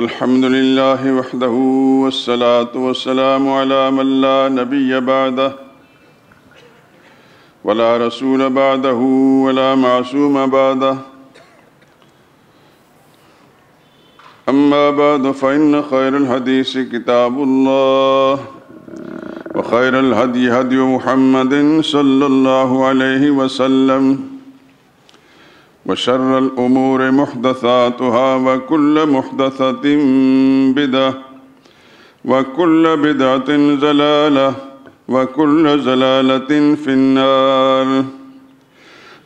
الحمد لله وحده والصلاة والسلام على من لا نبي بعده ولا رسول بعده ولا معصوم بعده أما بعد فإن خير الحديث كتاب الله وخير الهدي هدي محمد صلى الله عليه وسلم وشر الأمور محدثاتها وكل محدثة بدعة وكل بدعة ضلالة وكل ضلالة في النار.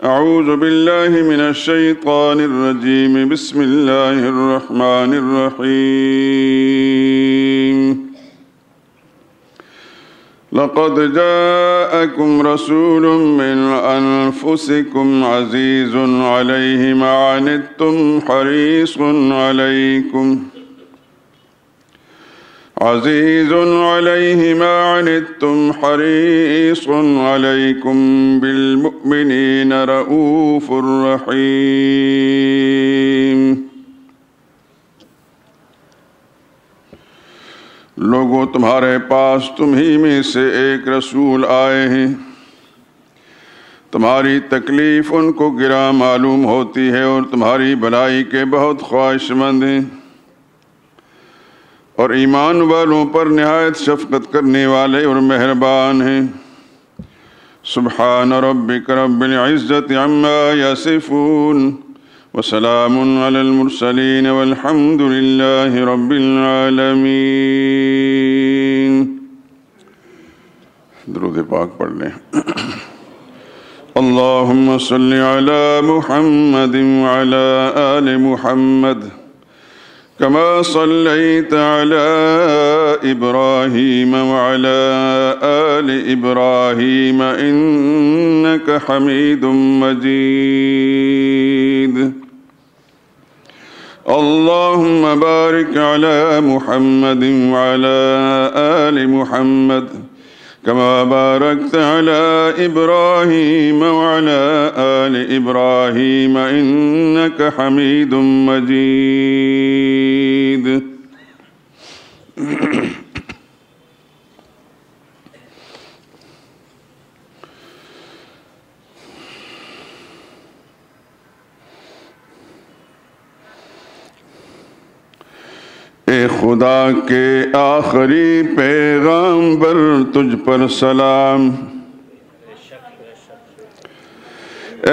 أعوذ بالله من الشيطان الرجيم. بسم الله الرحمن الرحيم. لقد جاءكم رسول من أنفسكم عزيز عليه ما عنتم حريص عليه ما عنتم حريص عليكم بالمؤمنين رؤوف رحيم. لوگوں، تمہارے پاس تم ہی میں سے ایک رسول آئے ہیں. تمہاری تکلیف ان کو گراں معلوم ہوتی ہے اور تمہاری بھلائی کے بہت خواہش مند ہیں، اور ایمان والوں پر نہایت شفقت کرنے والے اور مہربان ہیں. سبحان ربک رب العزت عما یصفون وسلام علی المرسلین والحمد للہ رب العالمین. درود پاک پڑھ لیں. اللہم صل علی محمد وعلی آل محمد كما صليت على إبراهيم وعلى آل إبراهيم إنك حميد مجيد. اللهم بارك على محمد وعلى آل محمد كما باركت على إبراهيم وعلى آل إبراهيم إنك حميد مجيد. اے خدا کے آخری پیغامبر تجھ پر سلام.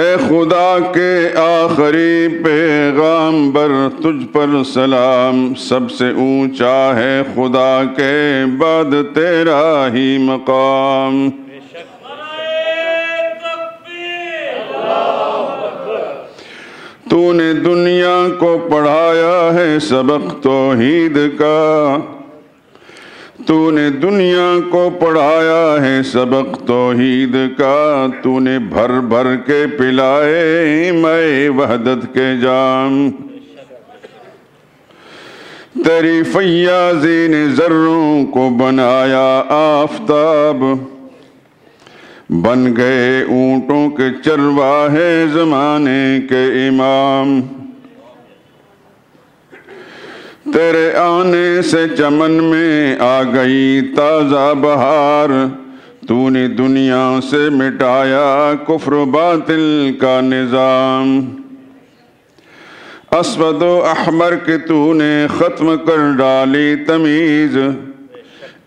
اے خدا کے آخری پیغامبر تجھ پر سلام. سب سے اونچا ہے خدا کے بعد تیرا ہی مقام. تو نے دنیا کو پڑھایا ہے سبق توحید کا. تو نے دنیا کو پڑھایا ہے سبق توحید کا. تو نے بھر بھر کے پلائے مے وحدت کے جام. تیری فیاضی نے ذروں کو بنایا آفتاب. بن گئے اونٹوں کے چرواہے زمانے کے امام. تیرے آنے سے چمن میں آ گئی تازہ بہار. تو نے دنیا سے مٹایا کفر و باطل کا نظام. اسود و احمر کے تو نے ختم کر ڈالی تمیز.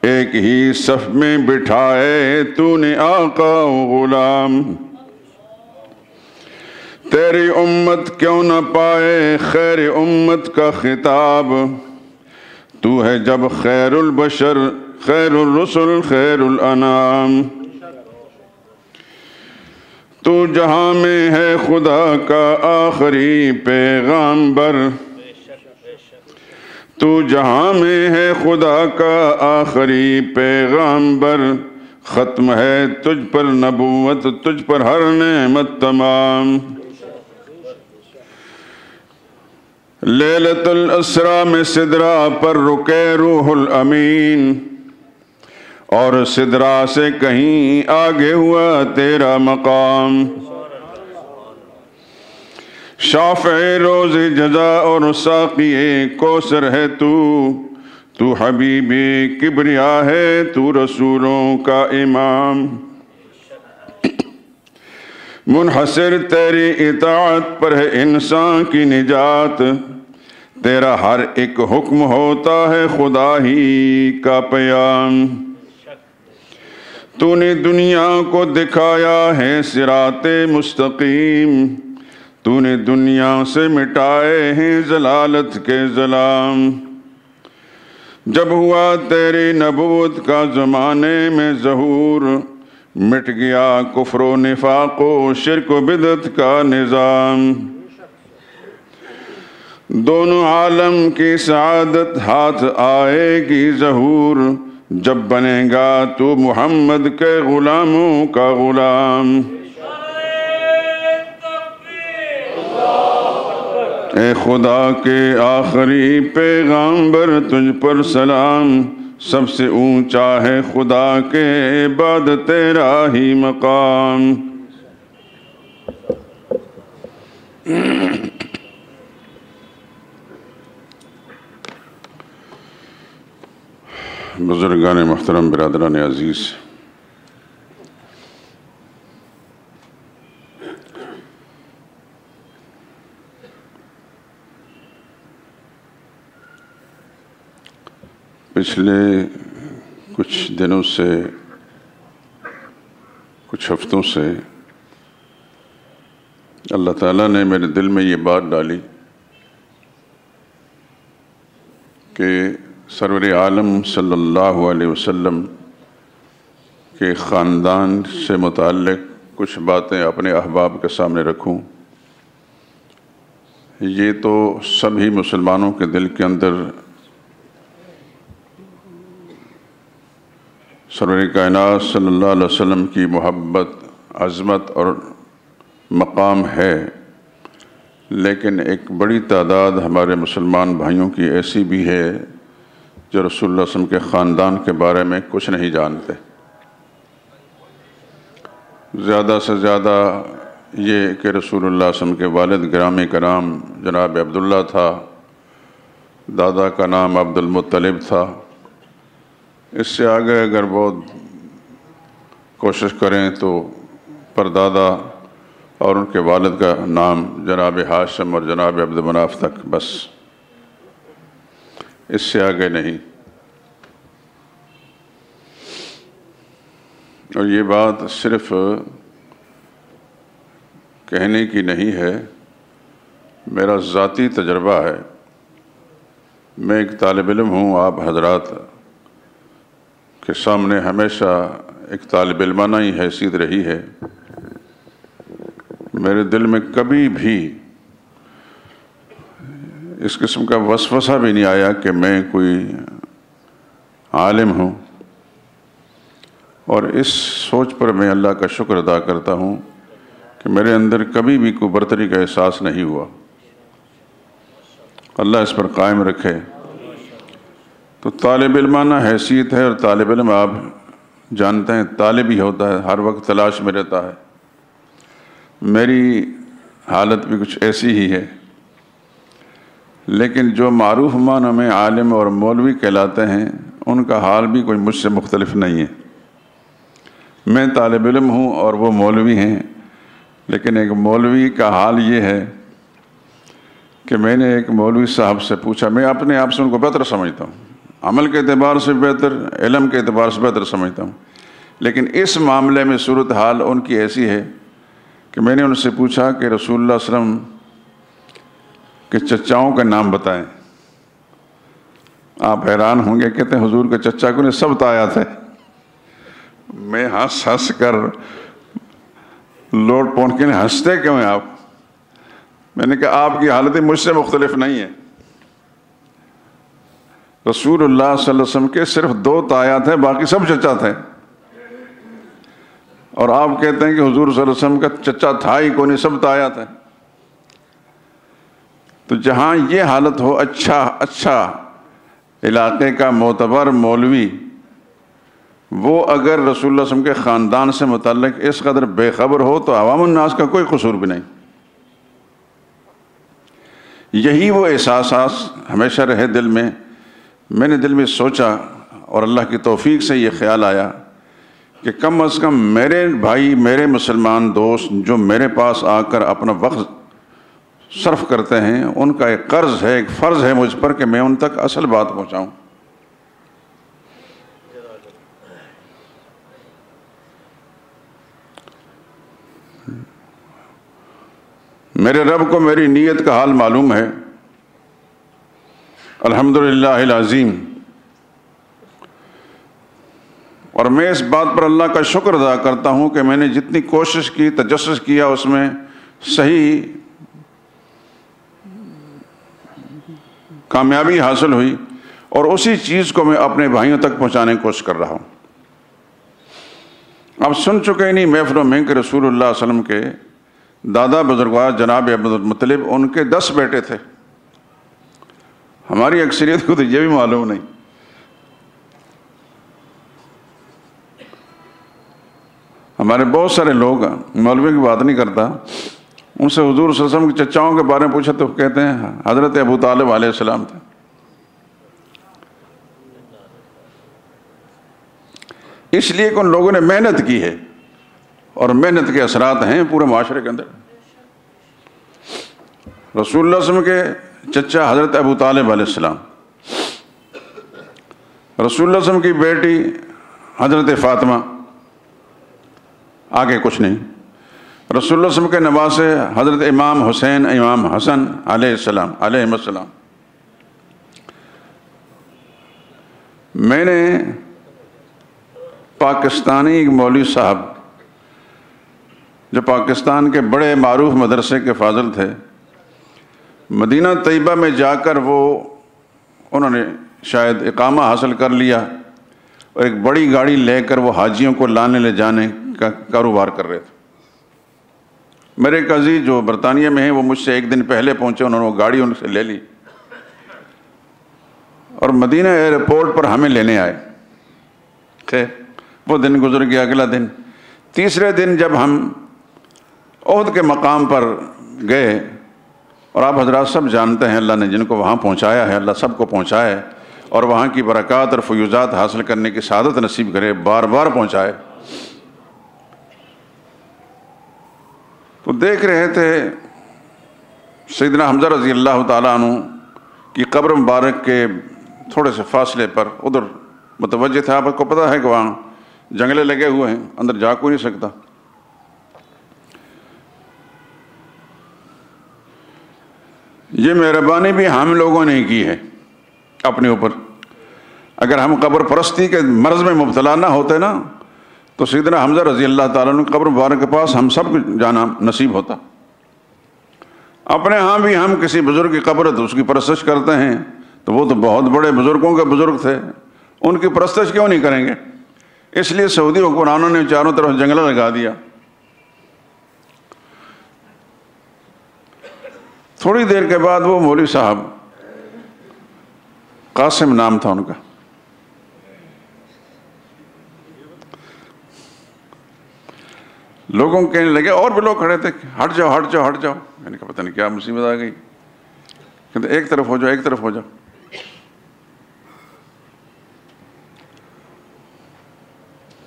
ایک ہی صف میں بٹھائے تو نے آقا و غلام. تیری امت کیوں نہ پائے خیر امت کا خطاب. تو ہے جب خیر البشر خیر الرسل خیر الانام. تو جہاں میں ہے خدا کا آخری پیغامبر. تو جہاں میں ہے خدا کا آخری پیغامبر. ختم ہے تجھ پر نبوت تجھ پر ہر نعمت تمام. لیلۃ الاسراء میں سدرا پر رکے روح الامین. اور سدرا سے کہیں آگے ہوا تیرا مقام. شافع روز جزا اور ساقی کوثر ہے تو حبیب کبریا ہے، تو رسولوں کا امام۔ منحصر تیری اطاعت پر ہے انسان کی نجات، تیرا ہر ایک حکم ہوتا ہے خدا ہی کا پیام۔ تو نے دنیا کو دکھایا ہے صراط مستقیم، تو نے دنیا سے مٹائے ہیں ضلالت کے ظلام۔ جب ہوا تیری نبوت کا زمانے میں ظہور، مٹ گیا کفر و نفاق و شرک و بدعت کا نظام۔ دونوں عالم کی سعادت ہاتھ آئے گی ظہور، جب بنے گا تو محمد کے غلاموں کا غلام۔ اے خدا کے آخری پیغامبر تجھ پر سلام، سب سے اونچا ہے خدا کے بعد تیرا ہی مقام۔ بزرگان محترم، برادران عزیز، پچھلے کچھ دنوں سے، کچھ ہفتوں سے اللہ تعالیٰ نے میرے دل میں یہ بات ڈالی کہ سرور عالم صلی اللہ علیہ وسلم کے خاندان سے متعلق کچھ باتیں اپنے احباب کے سامنے رکھوں۔ یہ تو سبھی مسلمانوں کے دل کے اندر سرور کائنات صلی اللہ علیہ وسلم کی محبت، عظمت اور مقام ہے، لیکن ایک بڑی تعداد ہمارے مسلمان بھائیوں کی ایسی بھی ہے جو رسول اللہ صلی اللہ علیہ وسلم کے خاندان کے بارے میں کچھ نہیں جانتے۔ زیادہ سے زیادہ یہ کہ رسول اللہ صلی اللہ علیہ وسلم کے والد گرامی کرام جناب عبداللہ تھا، دادا کا نام عبد المطلب تھا۔ اس سے آگے اگر بہت کوشش کریں تو پردادا اور ان کے والد کا نام جناب ہاشم اور جناب عبد مناف تک، بس اس سے آگے نہیں۔ اور یہ بات صرف کہنے کی نہیں ہے، میرا ذاتی تجربہ ہے۔ میں ایک طالب علم ہوں، آپ حضرات کے سامنے ہمیشہ ایک طالب علمانہ ہی حیثیت رہی ہے۔ میرے دل میں کبھی بھی اس قسم کا وسوسہ بھی نہیں آیا کہ میں کوئی عالم ہوں، اور اس سوچ پر میں اللہ کا شکر ادا کرتا ہوں کہ میرے اندر کبھی بھی کوئی برتری کا احساس نہیں ہوا۔ اللہ اس پر قائم رکھے۔ تو طالب علمانہ حیثیت ہے، اور طالب علم آپ جانتے ہیں طالب ہی ہوتا ہے، ہر وقت تلاش میں رہتا ہے۔ میری حالت بھی کچھ ایسی ہی ہے، لیکن جو معروف معنی میں عالم اور مولوی کہلاتے ہیں ان کا حال بھی کوئی مجھ سے مختلف نہیں ہے۔ میں طالب علم ہوں اور وہ مولوی ہیں، لیکن ایک مولوی کا حال یہ ہے کہ میں نے ایک مولوی صاحب سے پوچھا، میں اپنے آپ سے ان کو بہتر سمجھتا ہوں، عمل کے اعتبار سے بہتر، علم کے اعتبار سے بہتر سمجھتا ہوں، لیکن اس معاملے میں صورتحال ان کی ایسی ہے کہ میں نے ان سے پوچھا کہ رسول اللہ صلی اللہ علیہ وسلم کے چچاؤں کا نام بتائیں۔ آپ حیران ہوں گے، کہتے ہیں حضور کے چچا کو نے سب تایا تھے۔ میں ہنس ہنس کر لوٹ پونٹ کے ہنستے کیوں ہیں آپ؟ میں نے کہا آپ کی حالتیں مجھ سے مختلف نہیں ہیں۔ رسول اللہ صلی اللہ علیہ وسلم کے صرف 2 تایا تھے، باقی سب چچا تھے، اور آپ کہتے ہیں کہ حضور صلی اللہ علیہ وسلم کا چچا تھا ہی کوئی نہیں، سب تایا تھے۔ تو جہاں یہ حالت ہو، اچھا علاقے کا معتبر مولوی وہ اگر رسول اللہ صلی اللہ علیہ وسلم کے خاندان سے متعلق اس قدر بے خبر ہو تو عوام الناس کا کوئی قصور بھی نہیں۔ یہی وہ احساسات ہمیشہ رہے دل میں. میں نے دل میں سوچا اور اللہ کی توفیق سے یہ خیال آیا کہ کم از کم میرے بھائی، میرے مسلمان دوست جو میرے پاس آ کر اپنا وقت صرف کرتے ہیں، ان کا ایک قرض ہے، ایک فرض ہے مجھ پر کہ میں ان تک اصل بات پہنچاؤں. میرے رب کو میری نیت کا حال معلوم ہے. الحمدللہ العظیم. اور میں اس بات پر اللہ کا شکر ادا کرتا ہوں کہ میں نے جتنی کوشش کی، تجسس کیا، اس میں صحیح کامیابی حاصل ہوئی، اور اسی چیز کو میں اپنے بھائیوں تک پہنچانے کی کوشش کر رہا ہوں. آپ سن چکے نہیں محفلوں میں کہ رسول اللہ صلی اللہ علیہ وسلم کے دادا بزرگوار جناب عبد المطلب، ان کے 10 بیٹے تھے. ہماری اکثریت کو تو یہ بھی معلوم نہیں. ہمارے بہت سارے لوگ، مولوی کی بات نہیں کرتا، ان سے حضور صلی اللہ علیہ وسلم کے چچاؤں کے بارے میں پوچھا تو کہتے ہیں حضرت ابو طالب علیہ السلام تھے. اس لیے کہ ان لوگوں نے محنت کی ہے، اور محنت کے اثرات ہیں پورے معاشرے کے اندر. رسول اللہ صلی اللہ علیہ وسلم کے چچا حضرت ابو طالب علیہ السلام، رسول اللہ صلی اللہ علیہ وسلم کی بیٹی حضرت فاطمہ، آگے کچھ نہیں. رسول اللہ صلی اللہ علیہ وسلم کے نواسے حضرت امام حسین، امام حسن علیہ السلام علیہ السلام. میں نے پاکستانی ایک مولوی صاحب جو پاکستان کے بڑے معروف مدرسے کے فاضل تھے، مدینہ طیبہ میں جا کر انہوں نے شاید اقامہ حاصل کر لیا، اور ایک بڑی گاڑی لے کر وہ حاجیوں کو لانے لے جانے کا کاروبار کر رہے تھے. میرے ایک عزیز جو برطانیہ میں ہیں، وہ مجھ سے ایک دن پہلے پہنچے، انہوں نے وہ گاڑی ان سے لے لی اور مدینہ ایئرپورٹ پر ہمیں لینے آئے. خیر وہ دن گزر گیا. اگلا دن، تیسرے دن جب ہم احد کے مقام پر گئے، اور آپ حضرات سب جانتے ہیں اللہ نے جن کو وہاں پہنچایا ہے، اللہ سب کو پہنچائے اور وہاں کی برکات اور فیوزات حاصل کرنے کی سعادت نصیب کرے، بار بار پہنچائے. تو دیکھ رہے تھے سیدنا حمزہ رضی اللہ تعالیٰ عنہ کی قبر مبارک کے تھوڑے سے فاصلے پر ادھر متوجہ تھا. آپ کو پتہ ہے کہ وہاں جنگلے لگے ہوئے ہیں، اندر جا کوئی نہیں سکتا. یہ مہربانی بھی ہم لوگوں نے کی ہے اپنے اوپر. اگر ہم قبر پرستی کے مرض میں مبتلا نہ ہوتے نا، تو سیدنا حمزہ رضی اللہ تعالیٰ عنہ قبر مبارک کے پاس ہم سب کو جانا نصیب ہوتا. اپنے ہاں بھی ہم کسی بزرگ کی قبر ہے تو اس کی پرستش کرتے ہیں، تو وہ تو بہت بڑے بزرگوں کے بزرگ تھے، ان کی پرستش کیوں نہیں کریں گے؟ اس لیے سعودی حکمرانوں نے چاروں طرف جنگلہ لگا دیا. تھوڑی دیر کے بعد وہ مولوی صاحب، قاسم نام تھا ان کا، لوگوں کو کہنے لگے، اور بھی لوگ کھڑے تھے، ہٹ جاؤ ہٹ جاؤ ہٹ جاؤ. میں نے کہا پتہ نہیں کیا مصیبت آ گئی. کہتے ایک طرف ہو جاؤ ایک طرف ہو جاؤ.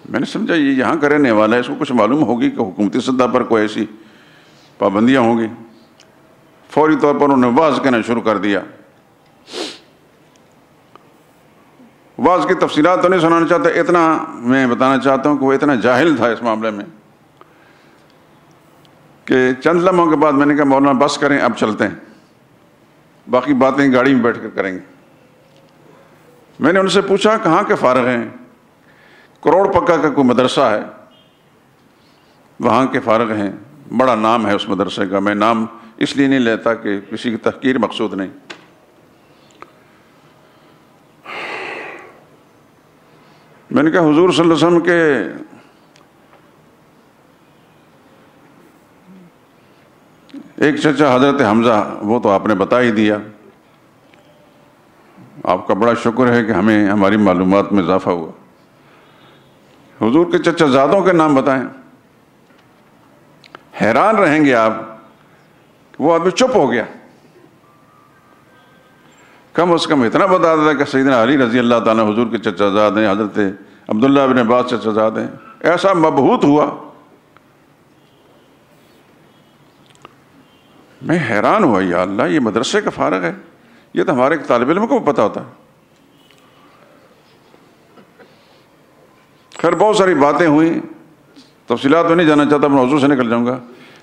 میں نے سمجھا یہ یہاں کا رہنے والا ہے، اس کو کچھ معلوم ہوگی کہ حکومتی سطح پر کوئی ایسی پابندیاں ہوں گی. فوری طور پر انہوں نے واعظ کہنا شروع کر دیا. واعظ کی تفصیلات تو نہیں سنانا چاہتا، اتنا میں بتانا چاہتا ہوں کہ وہ اتنا جاہل تھا اس معاملے میں کہ چند لمحوں کے بعد میں نے کہا مولانا بس کریں، اب چلتے ہیں، باقی باتیں گاڑی میں بیٹھ کر کریں گے. میں نے ان سے پوچھا کہاں کے فارغ ہیں؟ کروڑ پکا کا کوئی مدرسہ ہے، وہاں کے فارغ ہیں، بڑا نام ہے اس مدرسے کا. میں نام اس لیے نہیں لیتا کہ کسی کی تحقیر مقصود نہیں. میں نے کہا حضور صلی اللہ علیہ وسلم کے ایک چچا حضرت حمزہ، وہ تو آپ نے بتا ہی دیا. آپ کا بڑا شکر ہے کہ ہمیں ہماری معلومات میں اضافہ ہوا. حضور کے چچا زادوں کے نام بتائیں. حیران رہیں گے آپ، وہ آدمی چپ ہو گیا. کم از کم اتنا بتا دیتا کہ سیدنا علی رضی اللہ تعالیٰ حضور کے چچا زاد ہیں، حضرت عبداللہ بن عباس چچا زاد ہیں. ایسا مبہوت ہوا. میں حیران ہوا، یا اللہ یہ مدرسے کا فارغ ہے، یہ تو ہمارے طالب علم کو پتہ ہوتا ہے. خیر بہت ساری باتیں ہوئیں، تفصیلات میں نہیں جانا چاہتا، میں موضوع سے نکل جاؤں گا.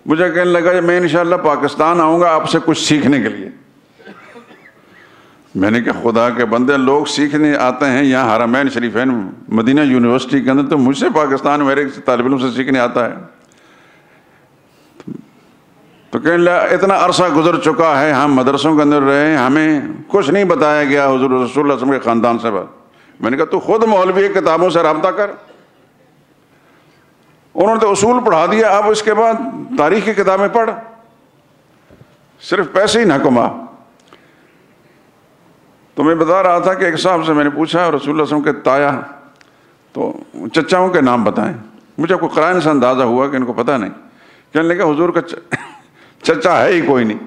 مجھے کہنے لگا کہ میں انشاءاللہ پاکستان آؤں گا آپ سے کچھ سیکھنے کے لیے. میں نے کہا خدا کے بندے، لوگ سیکھنے آتے ہیں یہاں حرمین شریفین مدینہ یونیورسٹی کے اندر، تو مجھ سے پاکستان میرے طالب علم سے سیکھنے آتا ہے؟ تو کہنے لگا اتنا عرصہ گزر چکا ہے، ہم مدرسوں کے اندر رہے ہیں، ہمیں کچھ نہیں بتایا گیا حضور رسول اللہ صلی اللہ علیہ وسلم کے خاندان سے. بات میں نے کہا تو خود مولوی کتابوں سے رابطہ کر. انہوں نے تو اصول پڑھا دیا، اب اس کے بعد تاریخ کی کتابیں پڑھ، صرف پیسے ہی نہ کما. تو میں بتا رہا تھا کہ ایک صاحب سے میں نے پوچھا رسول اللہ صلی اللہ علیہ وسلم کے تایا تو چچاؤں کے نام بتائیں. مجھے کوئی قرائن سے اندازہ ہوا کہ ان کو پتہ نہیں. کہنے لگا حضور کا چچا ہے ہی کوئی نہیں.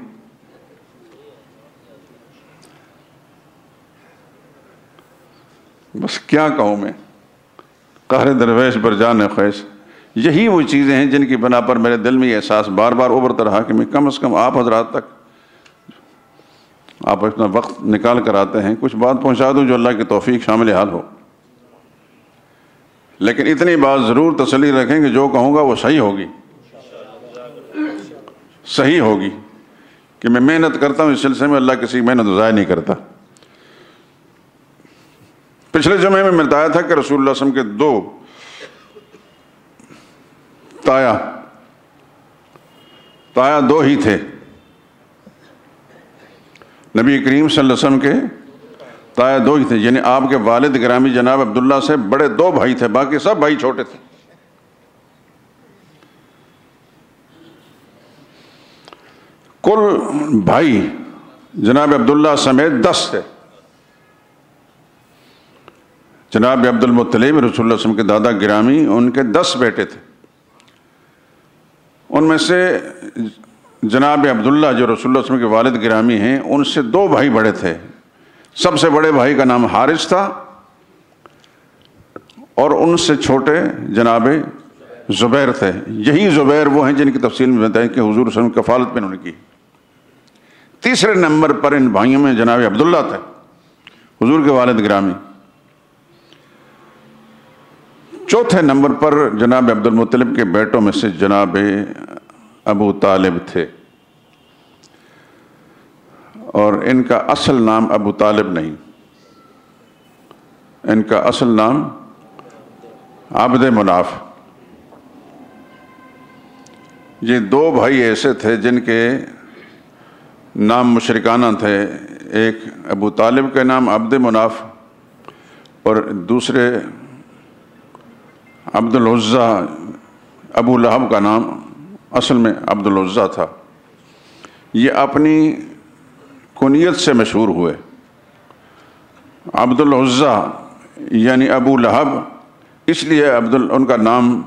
بس کیا کہوں میں، قہر درویش بر جان خیش. یہی وہ چیزیں ہیں جن کی بنا پر میرے دل میں یہ احساس بار بار ابھرتا رہا کہ میں کم از کم آپ حضرات تک آپ اپنا وقت نکال کر آتے ہیں، کچھ بات پہنچا دوں جو اللہ کی توفیق شامل حال ہو. لیکن اتنی بات ضرور تسلی رکھیں کہ جو کہوں گا وہ صحیح ہوگی، صحیح ہوگی، کہ میں محنت کرتا ہوں اس سلسلے میں، اللہ کسی محنت ضائع نہیں کرتا. پچھلے جمعے میں بتایا تھا کہ رسول اللہ صلی اللہ علیہ وسلم کے دو تایا دو ہی تھے. نبی کریم صلی اللہ علیہ وسلم کے تایا دو ہی تھے، یعنی آپ کے والد گرامی جناب عبداللہ سے بڑے دو بھائی تھے، باقی سب بھائی چھوٹے تھے. کل بھائی جناب عبداللہ سمیت 10 تھے. جناب عبد المطلب رسول اللہ صلی اللہ علیہ وسلم کے دادا گرامی، ان کے 10 بیٹے تھے. ان میں سے جناب عبداللہ جو رسول اللہ صلی اللہ علیہ وسلم کے والد گرامی ہیں، ان سے 2 بھائی بڑے تھے. سب سے بڑے بھائی کا نام حارث تھا اور ان سے چھوٹے جناب زبیر تھے. یہی زبیر وہ ہیں جن کی تفصیل میں بتائیں کہ حضور صلی اللہ علیہ وسلم کی کفالت میں انہوں نے کی. تیسرے نمبر پر ان بھائیوں میں جناب عبداللہ تھے، حضور کے والد گرامی. چوتھے نمبر پر جناب عبد المطلب کے بیٹوں میں سے جناب ابو طالب تھے، اور ان کا اصل نام ابو طالب نہیں، ان کا اصل نام عبد مناف. یہ 2 بھائی ایسے تھے جن کے نام مشرکانہ تھے. ایک ابو طالب کا نام عبد مناف اور دوسرے عبد العزیٰ. ابو لہب کا نام اصل میں عبد العزیٰ تھا. یہ اپنی کنیت سے مشہور ہوئے. عبد العزیٰ یعنی ابو لہب، اس لیے ان کا نام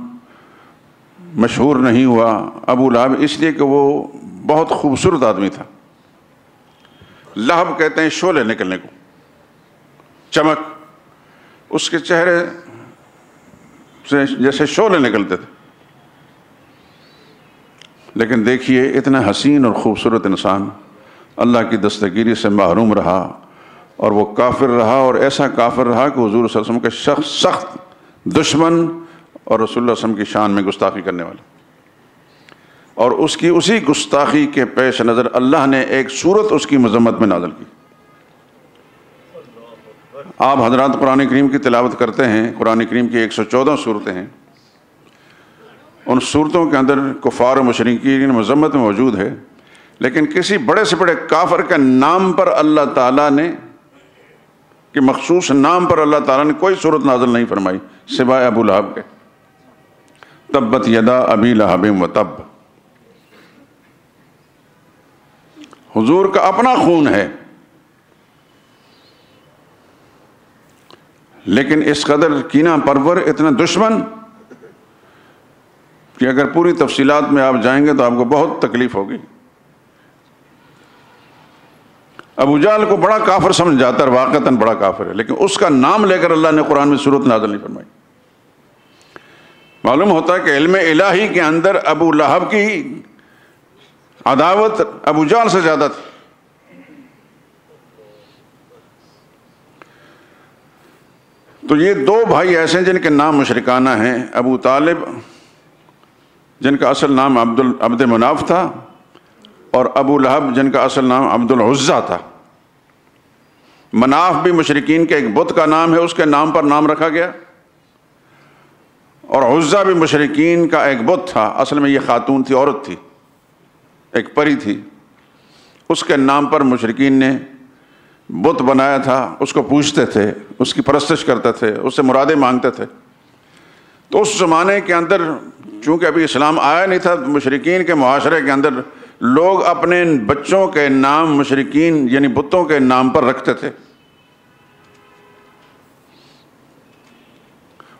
مشہور نہیں ہوا. ابو لہب اس لیے کہ وہ بہت خوبصورت آدمی تھا. لہب کہتے ہیں شعلے نکلنے کو، چمک، اس کے چہرے سے جیسے شعلے نکلتے تھے. لیکن دیکھیے اتنا حسین اور خوبصورت انسان اللہ کی دستگیری سے محروم رہا، اور وہ کافر رہا، اور ایسا کافر رہا کہ حضور صلی اللہ علیہ وسلم کے سخت دشمن اور رسول اللہ صلی اللہ علیہ وسلم کی شان میں گستاخی کرنے والا. اور اس کی اسی گستاخی کے پیش نظر اللہ نے ایک سورت اس کی مذمت میں نازل کی. آپ حضرات قرآن کریم کی تلاوت کرتے ہیں، قرآن کریم کی 114 صورتیں ہیں. ان صورتوں کے اندر کفار و مشرکین مذمت موجود ہے، لیکن کسی بڑے سے بڑے کافر کے نام پر اللہ تعالیٰ نے، کہ مخصوص نام پر اللہ تعالیٰ نے کوئی صورت نازل نہیں فرمائی سوائے ابو لہب کے. تبت یدا ابی لہب و تب. حضور کا اپنا خون ہے، لیکن اس قدر کینہ پرور، اتنا دشمن کہ اگر پوری تفصیلات میں آپ جائیں گے تو آپ کو بہت تکلیف ہوگی. ابو جہل کو بڑا کافر سمجھ جاتا ہے، واقعتاً بڑا کافر ہے، لیکن اس کا نام لے کر اللہ نے قرآن میں سورۃ نازل نہیں فرمائی۔ معلوم ہوتا ہے کہ علم الہی کے اندر ابو لہب کی عداوت ابو جہل سے زیادہ تھی۔ تو یہ دو بھائی ایسے ہیں جن کے نام مشرکانہ ہیں، ابو طالب جن کا اصل نام عبد مناف تھا، اور ابو لہب جن کا اصل نام عبد العزیٰ تھا۔ مناف بھی مشرکین کے ایک بت کا نام ہے، اس کے نام پر نام رکھا گیا، اور عزیٰ بھی مشرکین کا ایک بت تھا، اصل میں یہ خاتون تھی، عورت تھی، ایک پری تھی، اس کے نام پر مشرکین نے بت بنایا تھا، اس کو پوجتے تھے، اس کی پرستش کرتے تھے، اس سے مرادیں مانگتے تھے۔ تو اس زمانے کے اندر چونکہ ابھی اسلام آیا نہیں تھا، مشرکین کے معاشرے کے اندر لوگ اپنے بچوں کے نام مشرکین یعنی بتوں کے نام پر رکھتے تھے۔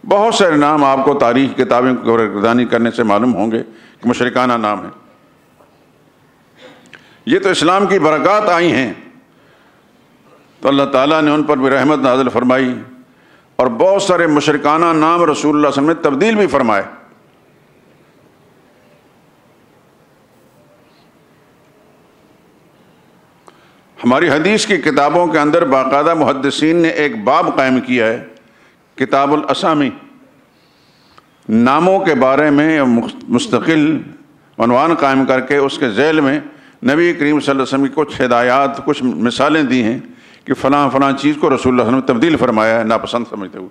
بہت سارے نام آپ کو تاریخ کتابیں کو گردانی کرنے سے معلوم ہوں گے کہ مشرکانہ نام ہیں۔ یہ تو اسلام کی برکات آئی ہیں، تو اللہ تعالیٰ نے ان پر بھی رحمت نازل فرمائی، اور بہت سارے مشرکانہ نام رسول اللہ صلی اللہ علیہ وسلم نے تبدیل بھی فرمائے۔ ہماری حدیث کی کتابوں کے اندر باقاعدہ محدثین نے ایک باب قائم کیا ہے، کتاب الاسامی، ناموں کے بارے میں مستقل عنوان قائم کر کے اس کے ذیل میں نبی کریم صلی اللہ علیہ وسلم کی کچھ ہدایات، کچھ مثالیں دی ہیں کہ فلاں فلاں چیز کو رسول اللہ صلی اللہ علیہ وسلم نے تبدیل فرمایا ہے ناپسند سمجھتے ہوئے۔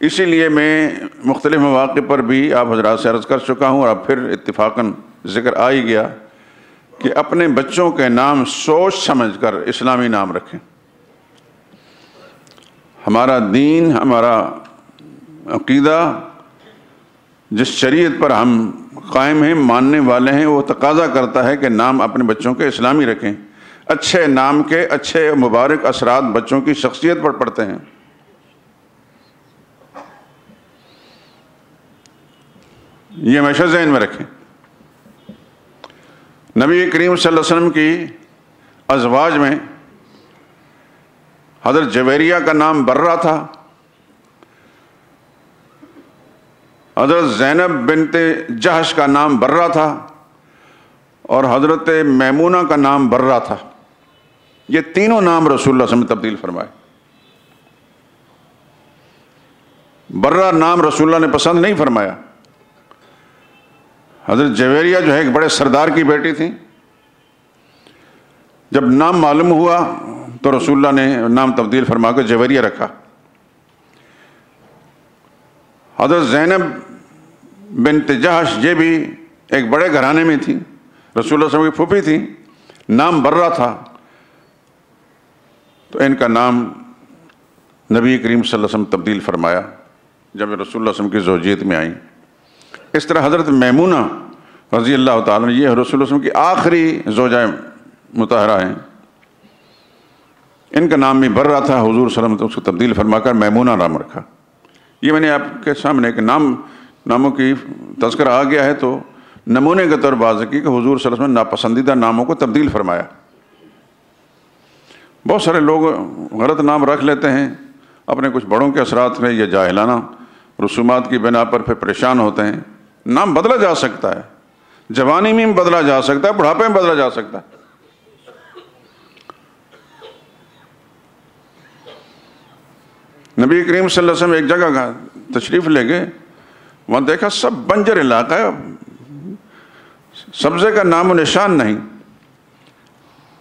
اسی لیے میں مختلف مواقع پر بھی آپ حضرات سے عرض کر چکا ہوں، اور اب پھر اتفاقاً ذکر آ ہی گیا کہ اپنے بچوں کے نام سوچ سمجھ کر اسلامی نام رکھیں۔ ہمارا دین، ہمارا عقیدہ جس شریعت پر ہم قائم ہیں، ماننے والے ہیں، وہ تقاضا کرتا ہے کہ نام اپنے بچوں کے اسلامی رکھیں۔ اچھے نام کے اچھے مبارک اثرات بچوں کی شخصیت پر پڑتے ہیں۔ یہ ہمیشہ ذہن میں رکھیں۔ نبی کریم صلی اللہ علیہ وسلم کی ازواج میں حضرت جویریہ کا نام برہ تھا، حضرت زینب بنت جہش کا نام برہ تھا، اور حضرت میمونہ کا نام برہ تھا۔ یہ تینوں نام رسول اللہ صلی اللہ علیہ وسلم نے تبدیل فرمائے۔ برہ نام رسول اللہ نے پسند نہیں فرمایا۔ حضرت جویریہ جو ہے ایک بڑے سردار کی بیٹی تھی، جب نام معلوم ہوا تو رسول اللہ نے نام تبدیل فرما کر جویریہ رکھا۔ حضرت زینب بنت جہش یہ بھی ایک بڑے گھرانے میں تھی، رسول اللہ صلی اللہ علیہ وسلم کی پھوپھی تھی، نام برہ تھا، تو ان کا نام نبی کریم صلی اللہ علیہ وسلم تبدیل فرمایا جب رسول اللہ صلی اللہ علیہ وسلم کی زوجیت میں آئیں۔ اس طرح حضرت میمونہ رضی اللہ تعالیٰ یہ رسول اللہ صلی اللہ علیہ وسلم کی آخری زوجہ مطہرہ ہیں، ان کا نام بھی برہ تھا، حضور صلی اللہ علیہ وسلم نے اس کو تبدیل فرما کر میمونہ نام رکھا۔ یہ میں نے آپ کے سامنے کہ ناموں کی تذکرہ آ گیا ہے تو نمونے کے طور پر واضح کی کہ حضور صلی اللہ علیہ وسلم نے ناپسندیدہ ناموں کو تبدیل فرمایا۔ بہت سارے لوگ غلط نام رکھ لیتے ہیں اپنے کچھ بڑوں کے اثرات میں یا جاہلانہ رسومات کی بنا پر، پھر پریشان ہوتے ہیں۔ نام بدلا جا سکتا ہے، جوانی میں بدلا جا سکتا ہے، بڑھاپے میں بدلا جا سکتا ہے۔ نبی کریم صلی اللہ علیہ وسلم ایک جگہ کا تشریف لے گئے، وہاں دیکھا سب بنجر علاقہ ہے، سبزے کا نام و نشان نہیں۔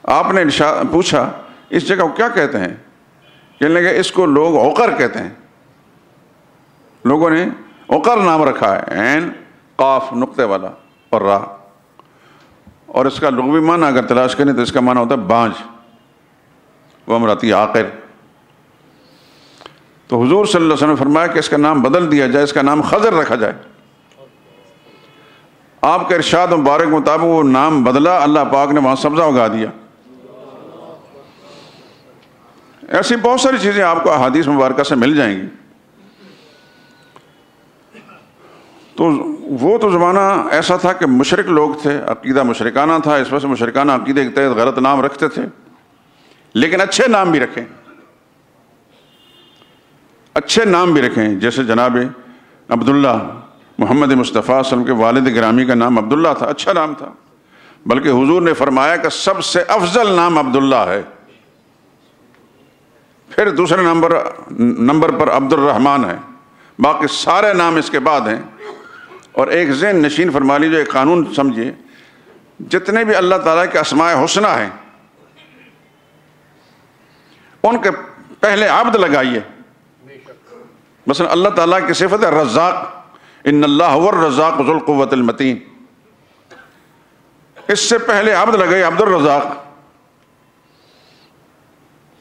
آپ نے پوچھا اس جگہ کو کیا کہتے ہیں؟ کہنے لگے اس کو لوگ عقر کہتے ہیں۔ لوگوں نے عقر نام رکھا ہے، عین قاف نقطے والا اور را، اور اس کا لغوی معنی اگر تلاش کریں تو اس کا معنی ہوتا ہے بانجھ، وہ امراتی عاقر۔ تو حضور صلی اللہ علیہ وسلم نے فرمایا کہ اس کا نام بدل دیا جائے، اس کا نام خضر رکھا جائے۔ آپ کے ارشاد مبارک مطابق وہ نام بدلا، اللہ پاک نے وہاں سبزہ اگا دیا۔ ایسی بہت ساری چیزیں آپ کو احادیث مبارکہ سے مل جائیں گی۔ تو وہ تو زمانہ ایسا تھا کہ مشرک لوگ تھے، عقیدہ مشرکانہ تھا، اس وجہ سے مشرکانہ عقیدے کے تحت غلط نام رکھتے تھے، لیکن اچھے نام بھی رکھیں، اچھے نام بھی رکھیں، جیسے جناب عبداللہ محمد مصطفیٰ صلی اللہ علیہ وسلم کے والد گرامی کا نام عبداللہ تھا، اچھا نام تھا، بلکہ حضور نے فرمایا کہ سب سے افضل نام عبداللہ ہے، پھر دوسرے نمبر پر عبد الرحمن ہے، باقی سارے نام اس کے بعد ہیں۔ اور ایک ذہن نشین فرما لیجیے، ایک قانون سمجھیے، جتنے بھی اللہ تعالیٰ کے اسماء حسنہ ہیں ان کے پہلے عبد لگائیے۔ مثلا اللہ تعالیٰ کی صفت ہے رزاق، ان اللہ هو الرزاق ذو القوۃ المتین، اس سے پہلے عبد لگائیے، عبد الرزاق۔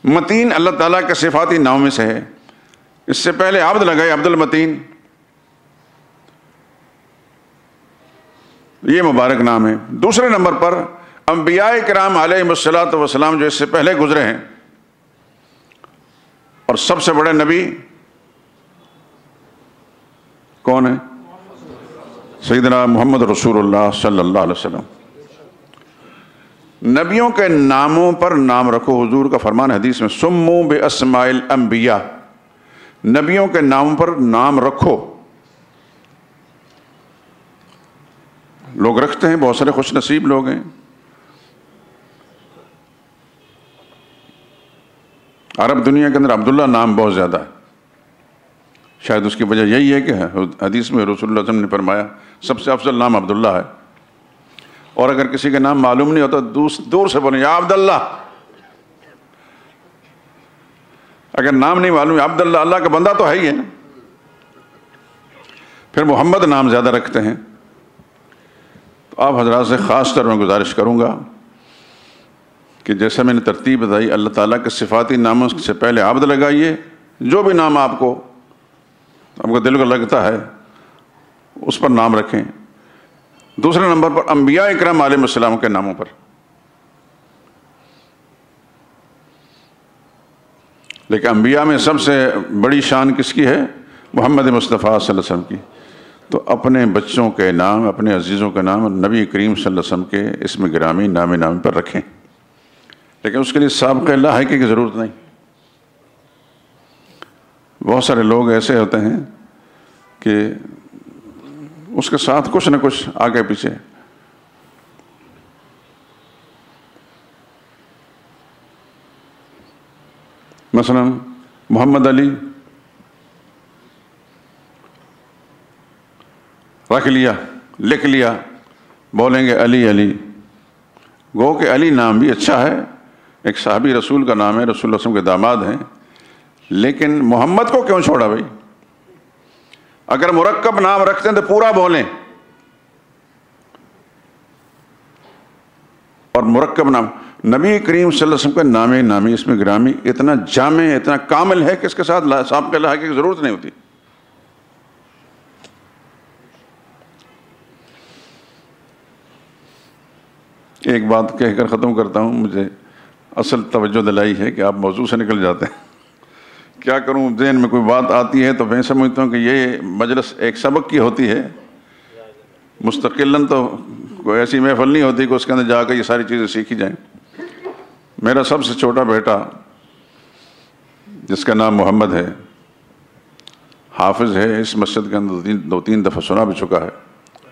متین اللہ تعالیٰ کے صفاتی نام میں سے ہے، اس سے پہلے عبد لگائے عبد المتین، یہ مبارک نام ہے۔ دوسرے نمبر پر انبیاء کرام علیہم الصلوۃ والسلام جو اس سے پہلے گزرے ہیں، اور سب سے بڑے نبی کون ہیں؟ سیدنا محمد رسول اللہ صلی اللہ علیہ وسلم۔ نبیوں کے ناموں پر نام رکھو، حضور کا فرمان حدیث میں سموا باسماء الانبیاء، نبیوں کے ناموں پر نام رکھو۔ لوگ رکھتے ہیں، بہت سارے خوش نصیب لوگ ہیں۔ عرب دنیا کے اندر عبداللہ نام بہت زیادہ ہے، شاید اس کی وجہ یہی ہے کہ حدیث میں رسول اللہ صلی اللہ علیہ وسلم نے فرمایا سب سے افضل نام عبداللہ ہے۔ اور اگر کسی کا نام معلوم نہیں ہوتا دور سے بولیں یا عبداللہ، اگر نام نہیں معلوم عبداللہ، اللہ کا بندہ تو ہے ہی ہے نا۔ پھر محمد نام زیادہ رکھتے ہیں، تو آپ حضرات سے خاص طور میں گزارش کروں گا کہ جیسے میں نے ترتیب بتائی، اللہ تعالیٰ کے صفاتی ناموں سے پہلے عبد لگائیے، جو بھی نام آپ کو دل کو لگتا ہے اس پر نام رکھیں۔ دوسرے نمبر پر انبیاء اکرام علیہ السلام کے ناموں پر، لیکن انبیاء میں سب سے بڑی شان کس کی ہے؟ محمد مصطفیٰ صلی اللہ علیہ وسلم کی۔ تو اپنے بچوں کے نام، اپنے عزیزوں کے نام نبی کریم صلی اللہ علیہ وسلم کے اسم گرامی نام پر رکھیں، لیکن اس کے لیے سابقہ لاحقے کی ضرورت نہیں۔ بہت سارے لوگ ایسے ہوتے ہیں کہ اس کے ساتھ کچھ نہ کچھ آگے پیچھے۔ مثلا محمد علی رکھ لیا، لکھ لیا، بولیں گے علی علی، گو کہ علی نام بھی اچھا ہے، ایک صحابی رسول کا نام ہے، رسول اللہ صلی اللہ علیہ وسلم کے داماد ہیں، لیکن محمد کو کیوں چھوڑا بھائی؟ اگر مرکب نام رکھتے ہیں تو پورا بولیں، اور مرکب نام نبی کریم صلی اللہ علیہ وسلم کا نامی اس میں گرامی اتنا جامع، اتنا کامل ہے کہ اس کے ساتھ سابقہ لاحقے کی ضرورت نہیں ہوتی۔ ایک بات کہہ کر ختم کرتا ہوں، مجھے اصل توجہ دلائی ہے کہ آپ موضوع سے نکل جاتے ہیں۔ کیا کروں، ذہن میں کوئی بات آتی ہے تو میں سمجھتا ہوں کہ یہ مجلس ایک سبق کی ہوتی ہے، مستقلاً تو کوئی ایسی محفل نہیں ہوتی کہ اس کے اندر جا کر یہ ساری چیزیں سیکھی جائیں۔ میرا سب سے چھوٹا بیٹا جس کا نام محمد ہے، حافظ ہے، اس مسجد کے اندر دو تین دفعہ سنا بھی چکا ہے،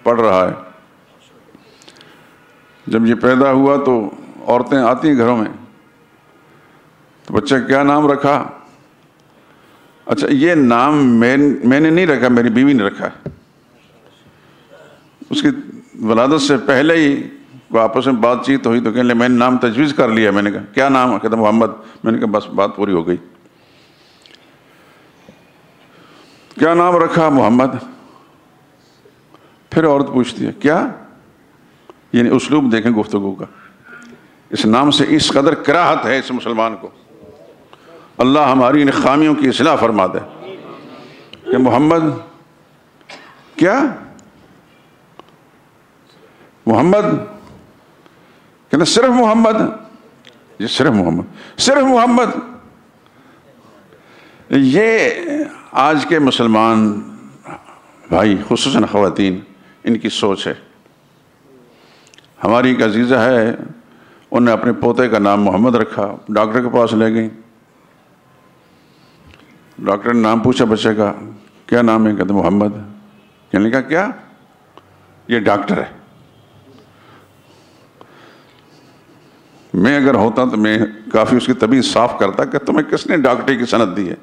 پڑھ رہا ہے۔ جب یہ پیدا ہوا تو عورتیں آتی ہیں گھروں میں، تو بچہ کیا نام رکھا؟ اچھا یہ نام میں نے نہیں رکھا، میری بیوی نے رکھا ہے۔ اس کی ولادت سے پہلے ہی کوئی آپس میں بات چیت ہوئی تو کہنے لگے میں نے نام تجویز کر لیا۔ میں نے کہا کیا نام ہے؟ کہتا محمد۔ میں نے کہا بس بات پوری ہو گئی۔ کیا نام رکھا؟ محمد۔ پھر عورت پوچھتی ہے کیا؟ یعنی اسلوب دیکھیں گفتگو کا، اس نام سے اس قدر کراہت ہے اس مسلمان کو۔ اللہ ہماری ان خامیوں کی اصلاح فرما دے کہ محمد کیا؟ محمد کہنا صرف محمد؟ یہ صرف محمد، صرف محمد۔ یہ آج کے مسلمان بھائی خصوصاً خواتین ان کی سوچ ہے۔ ہماری ایک عزیزہ ہے، انہوں نے اپنے پوتے کا نام محمد رکھا، ڈاکٹر کے پاس لے گئی، ڈاکٹر نے نام پوچھا بچے کا، کیا نام ہے؟ کہتے محمد۔ کہنے لگا کیا؟ یہ ڈاکٹر ہے۔ میں اگر ہوتا تو میں کافی اس کی طبیعت صاف کرتا کہ تمہیں کس نے ڈاکٹری کی سند دی ہے؟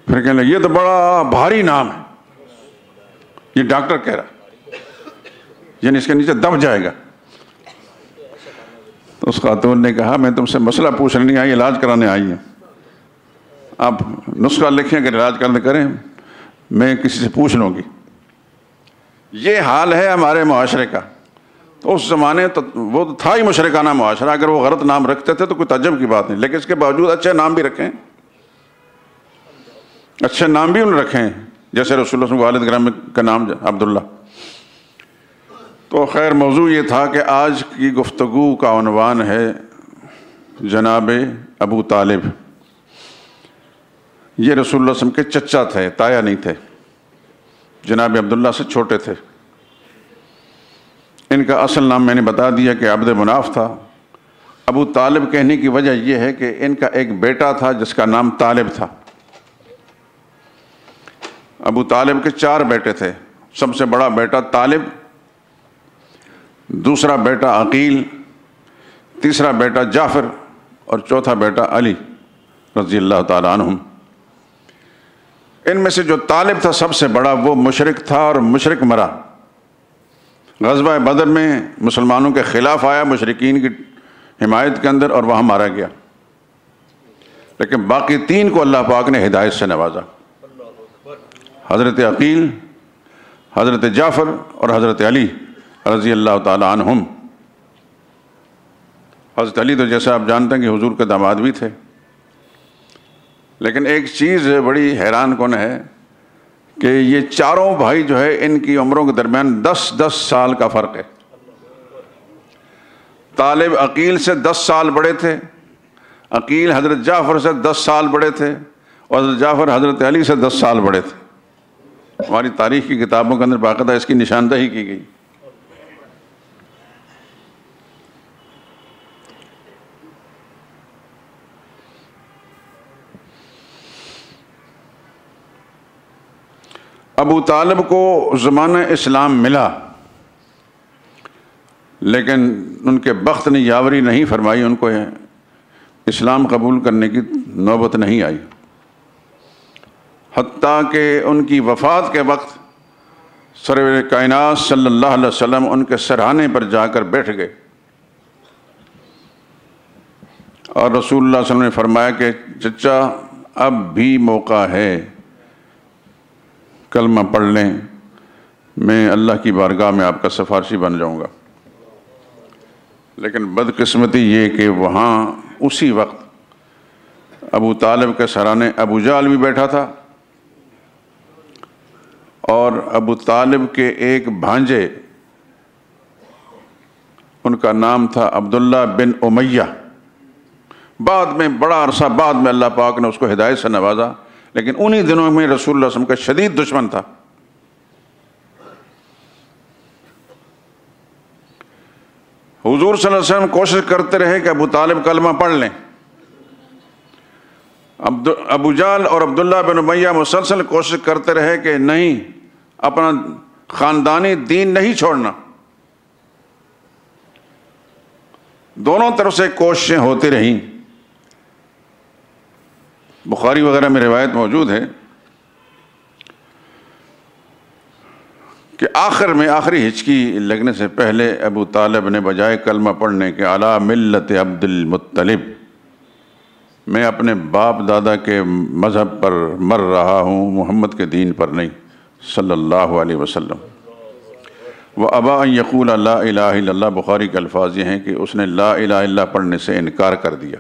پھر کہنے لگا یہ تو بڑا بھاری نام ہے، یہ ڈاکٹر کہہ رہا، یعنی اس کے نیچے دب جائے گا۔ تو اس خاتون نے کہا میں تم سے مسئلہ پوچھنے نہیں آئی، علاج کرانے آئی ہوں۔ آپ نسخہ لکھیں اگر علاج کریں، میں کسی سے پوچھ لوں گی۔ یہ حال ہے ہمارے معاشرے کا۔ تو اس زمانے تو وہ تو تھا ہی مشرکانہ معاشرہ، اگر وہ غلط نام رکھتے تھے تو کوئی تعجب کی بات نہیں، لیکن اس کے باوجود اچھے نام بھی رکھیں، اچھے نام بھی انہوں نے رکھے ہیں، جیسے رسول اللہ صلی اللہ علیہ وسلم والد گرامی کا نام عبداللہ۔ تو خیر موضوع یہ تھا کہ آج کی گفتگو کا عنوان ہے جناب ابو طالب۔ یہ رسول اللہ صلی اللہ علیہ وسلم کے چچا تھے، تایا نہیں تھے، جناب عبداللہ سے چھوٹے تھے۔ ان کا اصل نام میں نے بتا دیا کہ عبد مناف تھا۔ ابو طالب کہنے کی وجہ یہ ہے کہ ان کا ایک بیٹا تھا جس کا نام طالب تھا۔ ابو طالب کے 4 بیٹے تھے، سب سے بڑا بیٹا طالب، دوسرا بیٹا عقیل، تیسرا بیٹا جعفر اور چوتھا بیٹا علی رضی اللہ تعالیٰ عنہم۔ ان میں سے جو طالب تھا سب سے بڑا، وہ مشرک تھا اور مشرک مرا۔ غزوہ بدر میں مسلمانوں کے خلاف آیا، مشرکین کی حمایت کے اندر، اور وہاں مارا گیا۔ لیکن باقی 3 کو اللہ پاک نے ہدایت سے نوازا، حضرت عقیل، حضرت جعفر اور حضرت علی رضی اللہ تعالیٰ عنہم۔ حضرت علی تو جیسا آپ جانتے ہیں کہ حضور کے داماد بھی تھے، لیکن ایک چیز بڑی حیران کن ہے کہ یہ چاروں بھائی جو ہے ان کی عمروں کے درمیان 10 سال کا فرق ہے۔ طالب عقیل سے 10 سال بڑے تھے، عقیل حضرت جعفر سے 10 سال بڑے تھے، اور حضرت جعفر حضرت علی سے 10 سال بڑے تھے۔ ہماری تاریخ کی کتابوں کے اندر باقاعدہ اس کی نشاندہی کی گئی۔ ابو طالب کو زمانہ اسلام ملا، لیکن ان کے بخت نے یاوری نہیں فرمائی، ان کو اسلام قبول کرنے کی نوبت نہیں آئی، حتیٰ کہ ان کی وفات کے وقت سرور کائنات صلی اللہ علیہ وسلم ان کے سرہانے پر جا کر بیٹھ گئے، اور رسول اللہ صلی اللہ علیہ وسلم نے فرمایا کہ چچا اب بھی موقع ہے، کلمہ پڑھ لیں، میں اللہ کی بارگاہ میں آپ کا سفارشی بن جاؤں گا۔ لیکن بدقسمتی یہ کہ وہاں اسی وقت ابو طالب کے سرانے ابو جہل بھی بیٹھا تھا، اور ابو طالب کے ایک بھانجے، ان کا نام تھا عبداللہ بن امیہ۔ بعد میں بڑا عرصہ بعد میں اللہ پاک نے اس کو ہدایت سے نوازا، لیکن انہی دنوں میں رسول اللہ صلی اللہ علیہ وسلم کا شدید دشمن تھا۔ حضور صلی اللہ علیہ وسلم کوشش کرتے رہے کہ ابو طالب کلمہ پڑھ لیں، ابو جہل اور عبداللہ بن امیہ مسلسل کوشش کرتے رہے کہ نہیں، اپنا خاندانی دین نہیں چھوڑنا۔ دونوں طرف سے کوششیں ہوتی رہیں۔ بخاری وغیرہ میں روایت موجود ہے کہ آخر میں آخری ہچکی لگنے سے پہلے ابو طالب نے بجائے کلمہ پڑھنے کے علی ملت عبد المطلب، میں اپنے باپ دادا کے مذہب پر مر رہا ہوں، محمد کے دین پر نہیں صلی اللہ علیہ وسلم۔ وَأَبَىٰ أَن يَقُولَ لَا إِلَٰهَ إِلَّا اللَّهُ، بخاری کے الفاظ یہ ہیں کہ اس نے لا الہ الا اللہ پڑھنے سے انکار کر دیا۔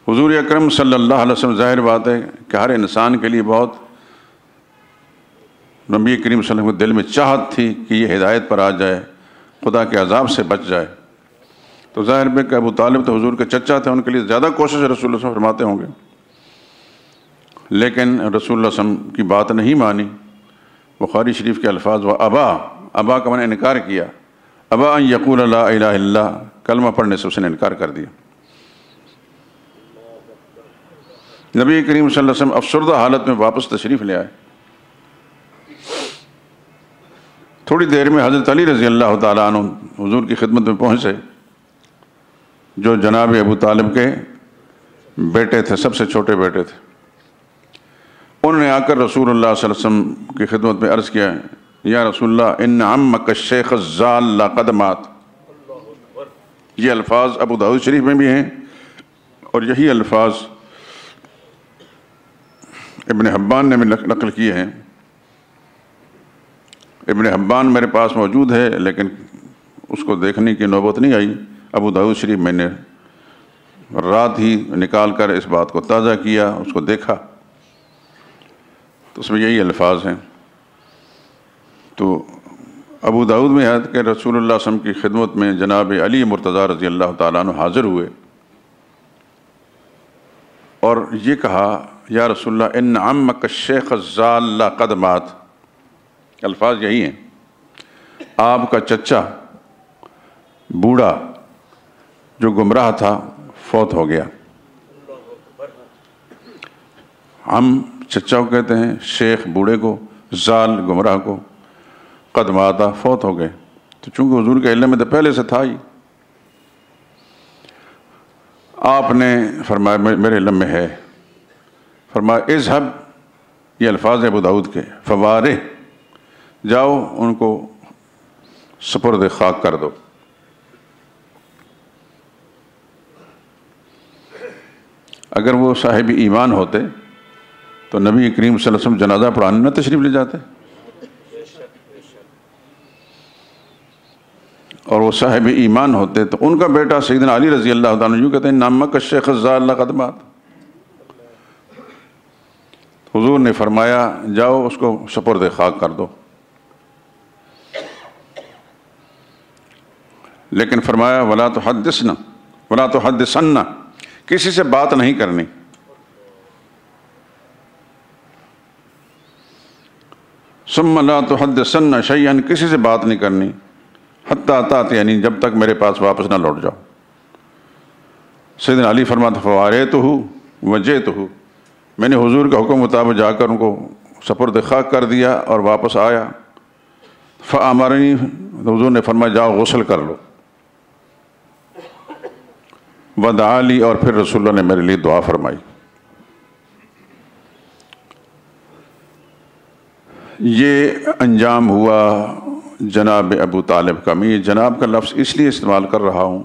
حضور اکرم صلی اللہ علیہ وسلم، ظاہر بات ہے کہ ہر انسان کے لیے بہت، نبی کریم صلی اللہ علیہ وسلم کے دل میں چاہت تھی کہ یہ ہدایت پر آ جائے، خدا کے عذاب سے بچ جائے، تو ظاہر ہے کہ ابو طالب تو حضور کے چچا تھے، ان کے لیے زیادہ کوشش رسول اللہ صلی اللہ علیہ وسلم فرماتے ہوں گے، لیکن رسول اللہ صلی اللہ علیہ وسلم کی بات نہیں مانی۔ بخاری شریف کے الفاظ، و ابا کا میں نے انکار کیا، ابا ان یقول لا الہ الا اللہ، کلمہ پڑھنے سے اس نے انکار کر دیا۔ نبی کریم صلی اللہ علیہ وسلم افسردہ حالت میں واپس تشریف لے آئے۔ تھوڑی دیر میں حضرت علی رضی اللہ تعالیٰ عنہ حضور کی خدمت میں پہنچے، جو جناب ابو طالب کے بیٹے تھے، سب سے چھوٹے بیٹے تھے۔ انہوں نے آ کر رسول اللہ صلی اللہ علیہ وسلم کی خدمت میں عرض کیا، یا رسول اللہ ان عمک الشیخ الضال قد مات۔ یہ الفاظ ابو داؤد شریف میں بھی ہیں، اور یہی الفاظ ابن حبان نے بھی نقل کیے ہیں۔ ابن حبان میرے پاس موجود ہے، لیکن اس کو دیکھنے کی نوبت نہیں آئی۔ ابو داؤد شریف میں نے رات ہی نکال کر اس بات کو تازہ کیا، اس کو دیکھا، تو اس میں یہی الفاظ ہیں۔ تو ابو داؤد میں ہے کہ رسول اللہ صلی اللہ علیہ وسلم کی خدمت میں جناب علی مرتضیٰ رضی اللہ تعالیٰ عنہ حاضر ہوئے اور یہ کہا، یا رسول اللہ ان عمک الشیخ الضال قد مات۔ الفاظ یہی ہیں، آپ کا چچا بوڑھا جو گمراہ تھا فوت ہو گیا۔ ہم چچا کو کہتے ہیں، شیخ بوڑھے کو، زال گمراہ کو، قد ماتا فوت ہو گئے۔ تو چونکہ حضور کے علم میں تو پہلے سے تھا ہی، آپ نے فرمایا میرے علم میں ہے، فرمایا اذهب، یہ الفاظ ابو داؤد کے، فوارہ، جاؤ ان کو سپرد خاک کر دو۔ اگر وہ صاحب ایمان ہوتے تو نبی کریم صلی اللہ علیہ وسلم جنازہ پڑھانے نہ تشریف لے جاتے، اور وہ صاحب ایمان ہوتے تو ان کا بیٹا سیدنا علی رضی اللہ تعالیٰ عنہ یوں کہتے ہیں، نامک الشیخ الضال قد مات۔ حضور نے فرمایا جاؤ اس کو سپرد خاک کر دو، لیکن فرمایا ولا تحدثنا ولا تحدثن، کسی سے بات نہیں کرنی۔ ثم لا تحدثن شیئا، کسی سے بات نہیں کرنی، حتی تأتی، یعنی جب تک میرے پاس واپس نہ لوٹ جاؤ۔ سیدنا علی فرماتا فواریتہ وجئتہ، میں نے حضور کے حکم مطابق جا کر ان کو سپرد خاک کر دیا اور واپس آیا۔ فامرنی، حضور نے فرمایا جاؤ غسل کر لو۔ ودعا لی، اور پھر رسول اللہ نے میرے لیے دعا فرمائی۔ یہ انجام ہوا جناب ابو طالب کا۔ میں یہ جناب کا لفظ اس لیے استعمال کر رہا ہوں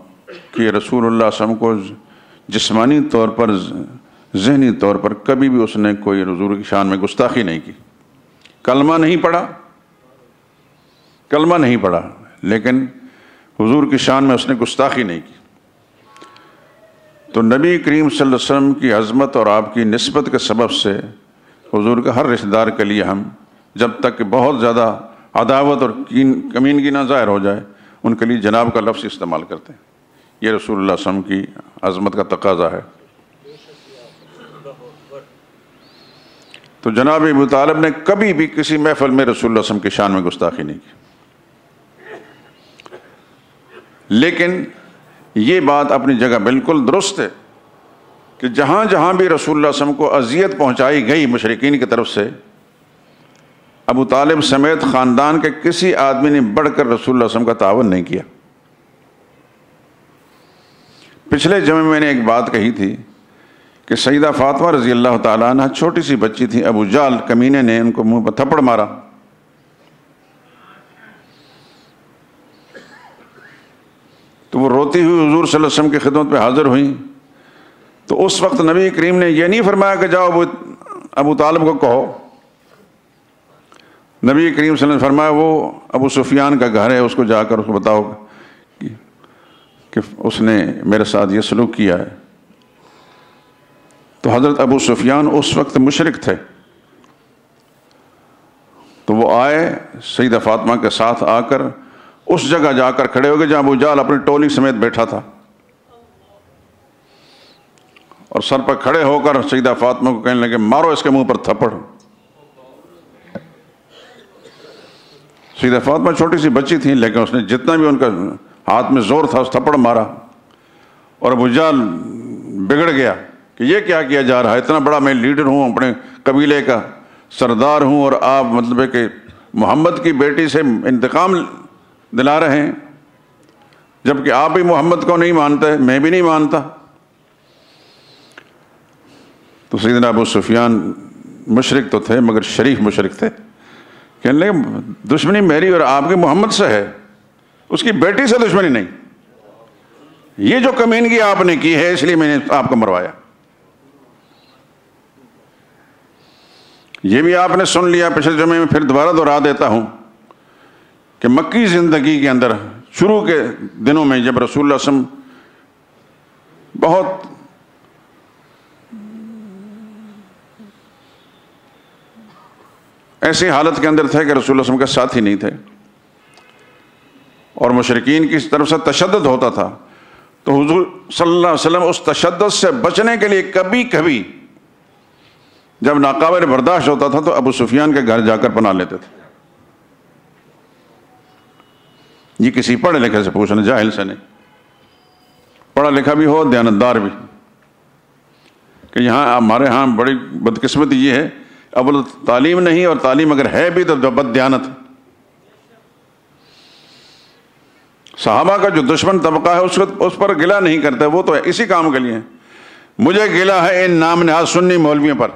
کہ رسول اللہ صلی اللہ علیہ وسلم کو جسمانی طور پر، ذہنی طور پر کبھی بھی اس نے کوئی حضور کی شان میں گستاخی نہیں کی۔ کلمہ نہیں پڑھا، لیکن حضور کی شان میں اس نے گستاخی نہیں کی۔ تو نبی کریم صلی اللہ علیہ وسلم کی عظمت اور آپ کی نسبت کے سبب سے حضور کے ہر رشتہ دار کے لیے ہم جب تک کہ بہت زیادہ عداوت اور کمینگی نہ ظاہر ہو جائے، ان کے لیے جناب کا لفظ استعمال کرتے ہیں۔ یہ رسول اللہ صلی اللہ علیہ وسلم کی عظمت کا تقاضا ہے۔ تو جناب ابو طالب نے کبھی بھی کسی محفل میں رسول اللہ صلی اللہ علیہ وسلم کی شان میں گستاخی نہیں کی، لیکن یہ بات اپنی جگہ بالکل درست ہے کہ جہاں جہاں بھی رسول اللہ صلی اللہ علیہ وسلم کو اذیت پہنچائی گئی مشرکین کی طرف سے، ابو طالب سمیت خاندان کے کسی آدمی نے بڑھ کر رسول اللہ صلی اللہ علیہ وسلم کا تعاون نہیں کیا۔ پچھلے جمعے میں نے ایک بات کہی تھی کہ سیدہ فاطمہ رضی اللہ تعالیٰ عنہ چھوٹی سی بچی تھی، ابو جہل کمینے نے ان کو منہ پر تھپڑ مارا۔ تو وہ روتی ہوئی حضور صلی اللہ علیہ وسلم کی خدمت پہ حاضر ہوئیں، تو اس وقت نبی کریم نے یہ نہیں فرمایا کہ جاؤ ابو طالب کو کہو۔ نبی کریم صلی اللہ علیہ وسلم نے فرمایا وہ ابو سفیان کا گھر ہے، اس کو جا کر اس کو بتاؤ کہ اس نے میرے ساتھ یہ سلوک کیا ہے۔ تو حضرت ابو سفیان اس وقت مشرک تھے، تو وہ آئے سیدہ فاطمہ کے ساتھ آ کر اس جگہ جا کر کھڑے ہو گئے جہاں ابو جہل اپنی ٹولی سمیت بیٹھا تھا۔ سر پر کھڑے ہو کر سیدہ فاطمہ کو کہنے لگے مارو اس کے منہ پر تھپڑ۔ سیدہ فاطمہ چھوٹی سی بچی تھی، لیکن اس نے جتنا بھی ان کا ہاتھ میں زور تھا اس تھپڑ مارا، اور ابو جہل بگڑ گیا کہ یہ کیا جا رہا ہے، اتنا بڑا میں لیڈر ہوں، اپنے قبیلے کا سردار ہوں، اور آپ مطلب ہے کہ محمد کی بیٹی سے انتقام دلا رہے ہیں، جبکہ آپ بھی محمد کو نہیں مانتے، میں بھی نہیں مانتا۔ تو سیدنا ابو سفیان مشرک تو تھے مگر شریف مشرک تھے، کہنے لگے دشمنی میری اور آپ کی محمد سے ہے، اس کی بیٹی سے دشمنی نہیں، یہ جو کمینگی آپ نے کی ہے اس لیے میں نے آپ کو مروایا۔ یہ بھی آپ نے سن لیا، پچھلے جمعے میں پھر دوبارہ دہرا دیتا ہوں کہ مکی زندگی کے اندر شروع کے دنوں میں جب رسول اللہ صلی اللہ علیہ وسلم بہت ایسی حالت کے اندر تھے کہ رسول اللہ صلی اللہ علیہ وسلم کے ساتھ ہی نہیں تھے، اور مشرکین کی طرف سے تشدد ہوتا تھا، تو حضور صلی اللہ علیہ وسلم اس تشدد سے بچنے کے لیے کبھی کبھی جب ناقابل برداشت ہوتا تھا تو ابو سفیان کے گھر جا کر پناہ لیتے تھے۔ یہ کسی پڑھے لکھے سے پوچھنا، جاہل سے نہیں، پڑھا لکھا بھی ہو، دیانتدار بھی، کہ یہاں ہمارے ہاں بڑی بدقسمتی یہ ہے، اول تعلیم نہیں، اور تعلیم اگر ہے بھی تو بد دیانت۔ صحابہ کا جو دشمن طبقہ ہے اس پر گلہ نہیں کرتا، وہ تو اسی کام کے لیے ہے۔ مجھے گلہ ہے ان نام نہاد سنی مولویوں پر،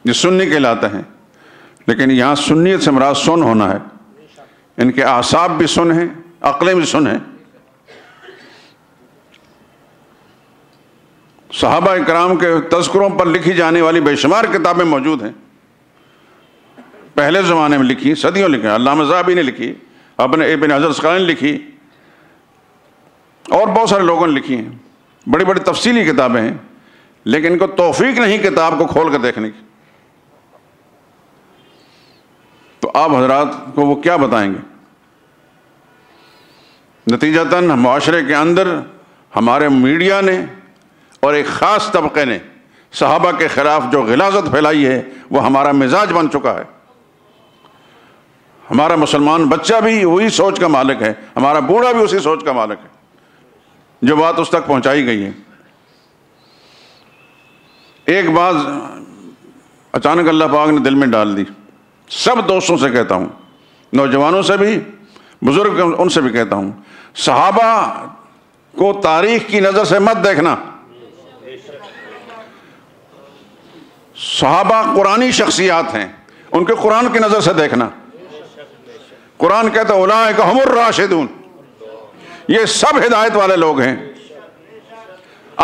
یہ سنی کہلاتے ہیں، لیکن یہاں سنیت سے مراد سن ہونا ہے، ان کے اعصاب بھی سن ہیں، عقلیں بھی سن ہیں۔ صحابہ اکرام کے تذکروں پر لکھی جانے والی بے شمار کتابیں موجود ہیں، پہلے زمانے میں لکھی، صدیوں لکھی، علامہ ذہبی نے لکھی، ابن حجر اسقلانی نے لکھی، اور بہت سارے لوگوں نے لکھی ہیں، بڑی بڑی تفصیلی کتابیں ہیں، لیکن ان کو توفیق نہیں کتاب کو کھول کر دیکھنے کی۔ تو آپ حضرات کو وہ کیا بتائیں گے؟ نتیجتاً معاشرے کے اندر ہمارے میڈیا نے اور ایک خاص طبقے نے صحابہ کے خلاف جو غلاظت پھیلائی ہے وہ ہمارا مزاج بن چکا ہے۔ ہمارا مسلمان بچہ بھی وہی سوچ کا مالک ہے، ہمارا بوڑھا بھی اسی سوچ کا مالک ہے، جو بات اس تک پہنچائی گئی ہے۔ ایک بات اچانک اللہ پاک نے دل میں ڈال دی، سب دوستوں سے کہتا ہوں، نوجوانوں سے بھی، بزرگ ان سے بھی کہتا ہوں، صحابہ کو تاریخ کی نظر سے مت دیکھنا۔ صحابہ قرآنی شخصیات ہیں، ان کے قرآن کی نظر سے دیکھنا۔ قرآن کہتا ہے اولئک ھم الراشدون، یہ سب ہدایت والے لوگ ہیں۔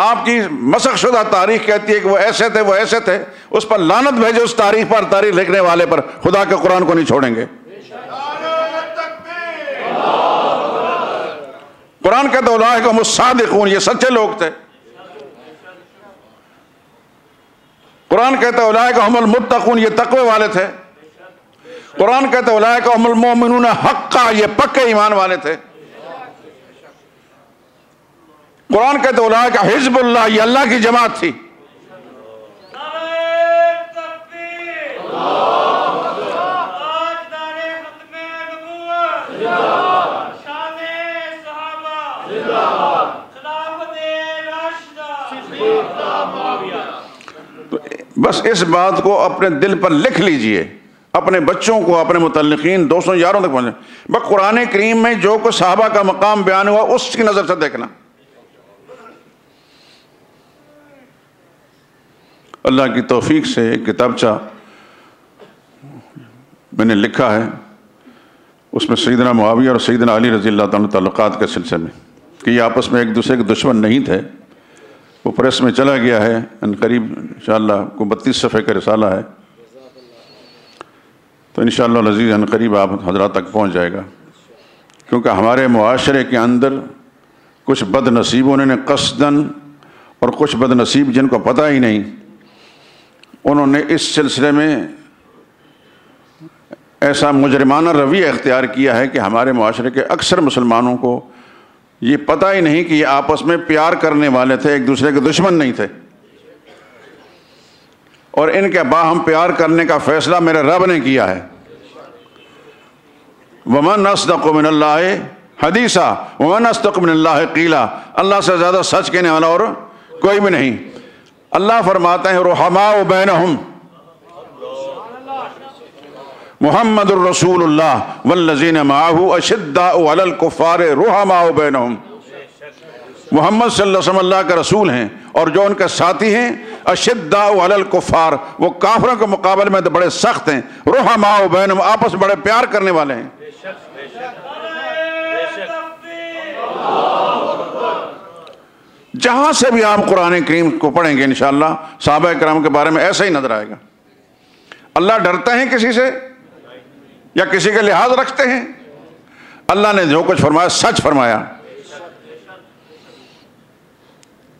آپ کی مسخ شدہ تاریخ کہتی ہے کہ وہ ایسے تھے، وہ ایسے تھے، اس پر لعنت بھیجے اس تاریخ پر، تاریخ لکھنے والے پر، خدا کے قرآن کو نہیں چھوڑیں گے۔ قرآن کہتا ہے اولئک ھم الصادقون، یہ سچے لوگ تھے۔ قرآن کہتا ہے اولئک ھم المتقون، یہ تقوی والے تھے۔ قرآن کہتا ہے اولئک ھم المؤمنون حقا، یہ پکے ایمان والے تھے۔ قرآن کہتا ہے اولئک حزب اللہ، یہ اللہ کی جماعت تھی۔ بس اس بات کو اپنے دل پر لکھ لیجئے، اپنے بچوں کو، اپنے متعلقین، دوستوں، یاروں تک پہنچے۔ بس قرآن کریم میں جو کچھ صحابہ کا مقام بیان ہوا اس کی نظر سے دیکھنا۔ اللہ کی توفیق سے ایک کتابچہ میں نے لکھا ہے، اس میں سیدنا معاویہ اور سیدنا علی رضی اللہ تعالیٰ تعلقات کے سلسلے میں، کہ یہ آپس میں ایک دوسرے کے دشمن نہیں تھے، وہ پریس میں چلا گیا ہے، ان قریب انشاءاللہ کو 32 صفحے کا رسالہ ہے، تو انشاءاللہ العزیز ان قریب آپ حضرات تک پہنچ جائے گا۔ کیونکہ ہمارے معاشرے کے اندر کچھ بد نصیبوں نے قصداً، اور کچھ بد نصیب جن کو پتہ ہی نہیں، انہوں نے اس سلسلے میں ایسا مجرمانہ رویہ اختیار کیا ہے کہ ہمارے معاشرے کے اکثر مسلمانوں کو یہ پتہ ہی نہیں کہ یہ آپس میں پیار کرنے والے تھے، ایک دوسرے کے دشمن نہیں تھے، اور ان کے باہم پیار کرنے کا فیصلہ میرے رب نے کیا ہے۔ وَمَنْ أَصْدَقُ مِنَ اللَّهِ حَدِيثًا وَمَنْ أَصْدَقُ مِنَ اللَّهِ قِيلًا، اللہ سے زیادہ سچ کہنے والا اور کوئی بھی نہیں۔ اللہ فرماتے ہیں رحماء بینہم محمد الرسول اللہ والذین معہ اشداء علی الکفار رحماء بینہم، محمد صلی اللہ علیہ وسلم اللہ کے رسول ہیں اور جو ان کے ساتھی ہیں اشداء علی الکفار، وہ کافروں کے مقابلے میں بڑے سخت ہیں، رحماء بینہم آپس میں بڑے پیار کرنے والے ہیں۔ جہاں سے بھی آپ قرآن کریم کو پڑھیں گے انشاءاللہ صحابہ کرام کے بارے میں ایسا ہی نظر آئے گا۔ اللہ ڈرتے ہیں کسی سے یا کسی کے لحاظ رکھتے ہیں؟ اللہ نے جو کچھ فرمایا سچ فرمایا۔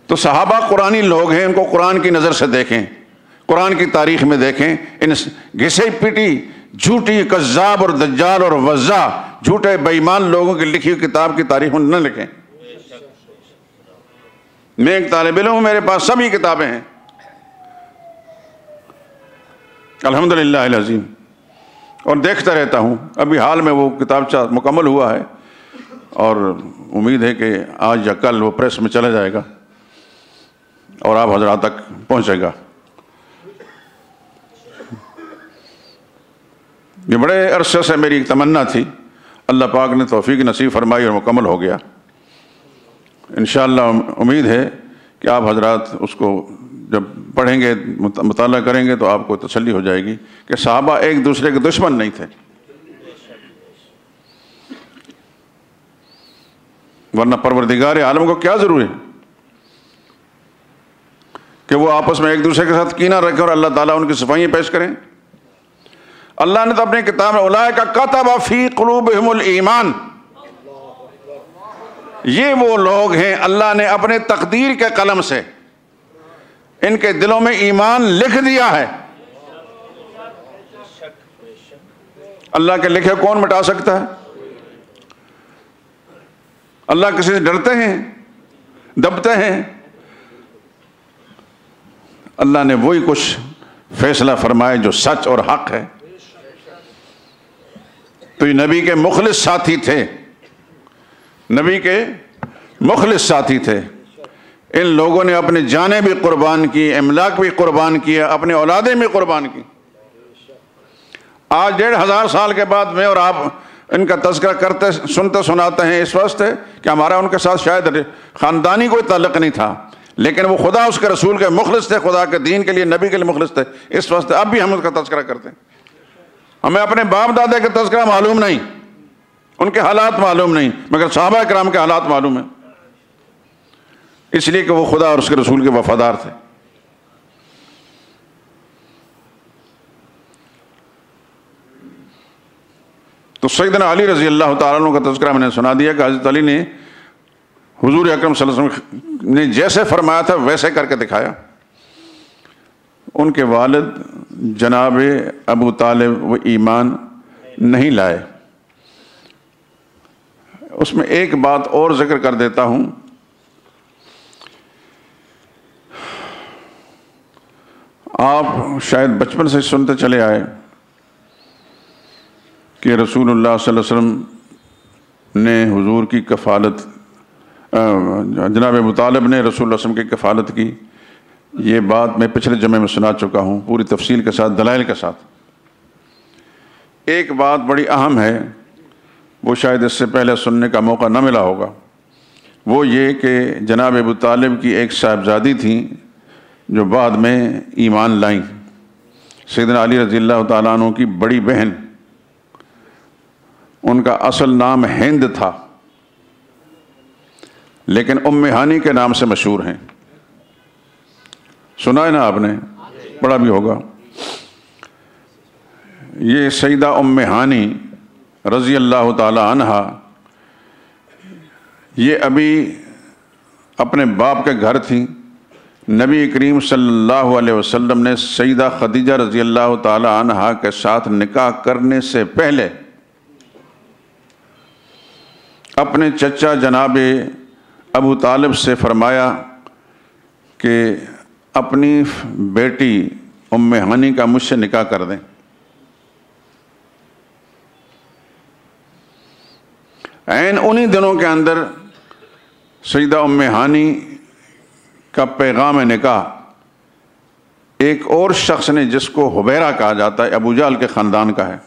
تو صحابہ قرآنی لوگ ہیں، ان کو قرآن کی نظر سے دیکھیں، قرآن کی تاریخ میں دیکھیں، ان گھسی پیٹی جھوٹی کذاب اور دجال اور وضاع جھوٹے بے ایمان لوگوں کی لکھی ہوئی کتاب کی تاریخ میں نہ لکھیں۔ میں ایک طالب علم ہوں، میرے پاس سبھی کتابیں ہیں الحمدللہ العظیم، اور دیکھتا رہتا ہوں۔ ابھی حال میں وہ کتابچہ مکمل ہوا ہے اور امید ہے کہ آج یا کل وہ پریس میں چلا جائے گا اور آپ حضرات تک پہنچے گا۔ یہ بڑے عرصے سے میری ایک تمنا تھی، اللہ پاک نے توفیق نصیب فرمائی اور مکمل ہو گیا۔ انشاءاللہ امید ہے کہ آپ حضرات اس کو جب پڑھیں گے مطالعہ کریں گے تو آپ کو تسلی ہو جائے گی کہ صحابہ ایک دوسرے کے دشمن نہیں تھے، ورنہ پروردگار عالم کو کیا ضروری ہے کہ وہ آپس میں ایک دوسرے کے ساتھ کینہ رکھیں اور اللہ تعالیٰ ان کی صفائیاں پیش کریں۔ اللہ نے تو اپنی کتاب میں اولئک کتب فی قلوبہم الایمان، یہ وہ لوگ ہیں اللہ نے اپنے تقدیر کے قلم سے ان کے دلوں میں ایمان لکھ دیا ہے۔ اللہ کے لکھے کون مٹا سکتا ہے؟ اللہ کسی سے ڈرتے ہیں، دبتے ہیں؟ اللہ نے وہی کچھ فیصلہ فرمائے جو سچ اور حق ہے۔ تو یہ نبی کے مخلص ساتھی تھے، نبی کے مخلص ساتھی تھے۔ ان لوگوں نے اپنی جانیں بھی قربان کی، املاک بھی قربان کیا، اپنی اولادیں بھی قربان کی۔ آج 1500 سال کے بعد میں اور آپ ان کا تذکرہ کرتے سنتے سناتے ہیں اس واسطے کہ ہمارا ان کے ساتھ شاید خاندانی کوئی تعلق نہیں تھا، لیکن وہ خدا اس کے رسول کے مخلص تھے، خدا کے دین کے لیے، نبی کے لیے مخلص تھے، اس واسطے اب بھی ہم اس کا تذکرہ کرتے ہیں۔ ہمیں اپنے باپ دادے کا تذکرہ معلوم نہیں، ان کے حالات معلوم نہیں، مگر صحابہ کرام کے حالات معلوم ہیں، اس لیے کہ وہ خدا اور اس کے رسول کے وفادار تھے۔ تو سیدنا علی رضی اللہ تعالیٰ عنہ کا تذکرہ میں نے سنا دیا کہ حضرت علی نے حضور اکرم صلی اللہ علیہ وسلم نے جیسے فرمایا تھا ویسے کر کے دکھایا۔ ان کے والد جناب ابو طالب وہ ایمان نہیں لائے۔ اس میں ایک بات اور ذکر کر دیتا ہوں، آپ شاید بچپن سے سنتے چلے آئے کہ رسول اللہ صلی اللہ علیہ وسلم نے حضور کی کفالت، جناب ابو طالب نے رسول اللہ صلی اللہ علیہ وسلم کی کفالت کی۔ یہ بات میں پچھلے جمعے میں سنا چکا ہوں پوری تفصیل کے ساتھ، دلائل کے ساتھ۔ ایک بات بڑی اہم ہے، وہ شاید اس سے پہلے سننے کا موقع نہ ملا ہوگا، وہ یہ کہ جناب ابو طالب کی ایک صاحبزادی تھیں جو بعد میں ایمان لائیں، سیدنا علی رضی اللہ تعالیٰ عنہ کی بڑی بہن۔ ان کا اصل نام ہند تھا، لیکن ام ہانی کے نام سے مشہور ہیں، سنا ہے نا آپ نے، پڑھا بھی ہوگا۔ یہ سیدہ ام ہانی رضی اللہ تعالی عنہا یہ ابھی اپنے باپ کے گھر تھیں۔ نبی کریم صلی اللہ علیہ وسلم نے سیدہ خدیجہ رضی اللہ تعالی عنہا کے ساتھ نکاح کرنے سے پہلے اپنے چچا جناب ابو طالب سے فرمایا کہ اپنی بیٹی ام ہانی کا مجھ سے نکاح کر دیں۔ عین انہی دنوں کے اندر سیدہ ام ہانی کا پیغام نکاح ایک اور شخص نے، جس کو حبیرہ کہا جاتا ہے، ابو جہل کے خاندان کا ہے،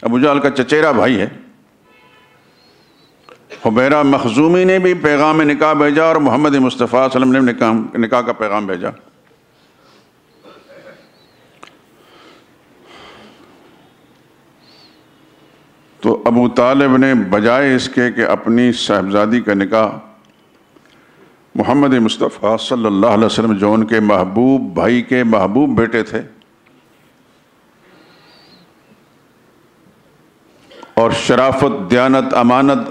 ابو جہل کا چچیرا بھائی ہے، حبیرہ مخزومی نے بھی پیغام نکاح بھیجا اور محمد مصطفیٰ صلی اللہ علیہ وسلم نے نکاح کا پیغام بھیجا۔ تو ابو طالب نے بجائے اس کے کہ اپنی صاحبزادی کا نکاح محمد مصطفیٰ صلی اللہ علیہ وسلم، جو ان کے محبوب بھائی کے محبوب بیٹے تھے اور شرافت، دیانت، امانت،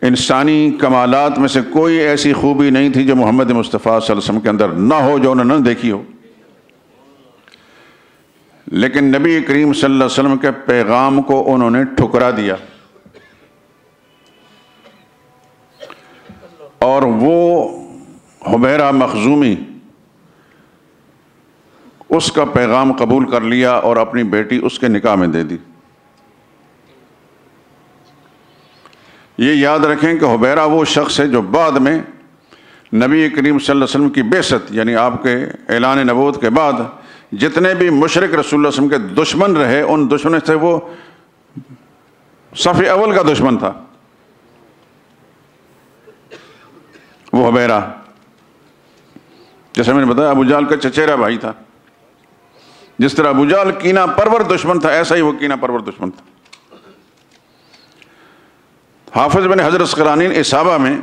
انسانی کمالات میں سے کوئی ایسی خوبی نہیں تھی جو محمد مصطفیٰ صلی اللہ علیہ وسلم کے اندر نہ ہو، جو انہوں نے نہ دیکھی ہو، لیکن نبی کریم صلی اللہ علیہ وسلم کے پیغام کو انہوں نے ٹھکرا دیا، اور وہ حبیرہ مخزومی اس کا پیغام قبول کر لیا اور اپنی بیٹی اس کے نکاح میں دے دی۔ یہ یاد رکھیں کہ حبیرہ وہ شخص ہے جو بعد میں نبی کریم صلی اللہ علیہ وسلم کی بعثت، یعنی آپ کے اعلان نبوت کے بعد جتنے بھی مشرک رسول اللہ صلی اللہ علیہ وسلم کے دشمن رہے، ان دشمنوں سے وہ صف اول کا دشمن تھا، وہ حبیرہ، جیسے میں نے بتایا ابو جہل کا چچیرا بھائی تھا۔ جس طرح ابو جہل کینہ پرور دشمن تھا، ایسا ہی وہ کینہ پرور دشمن تھا۔ حافظ بن حجر اسقلانی اصابہ میں،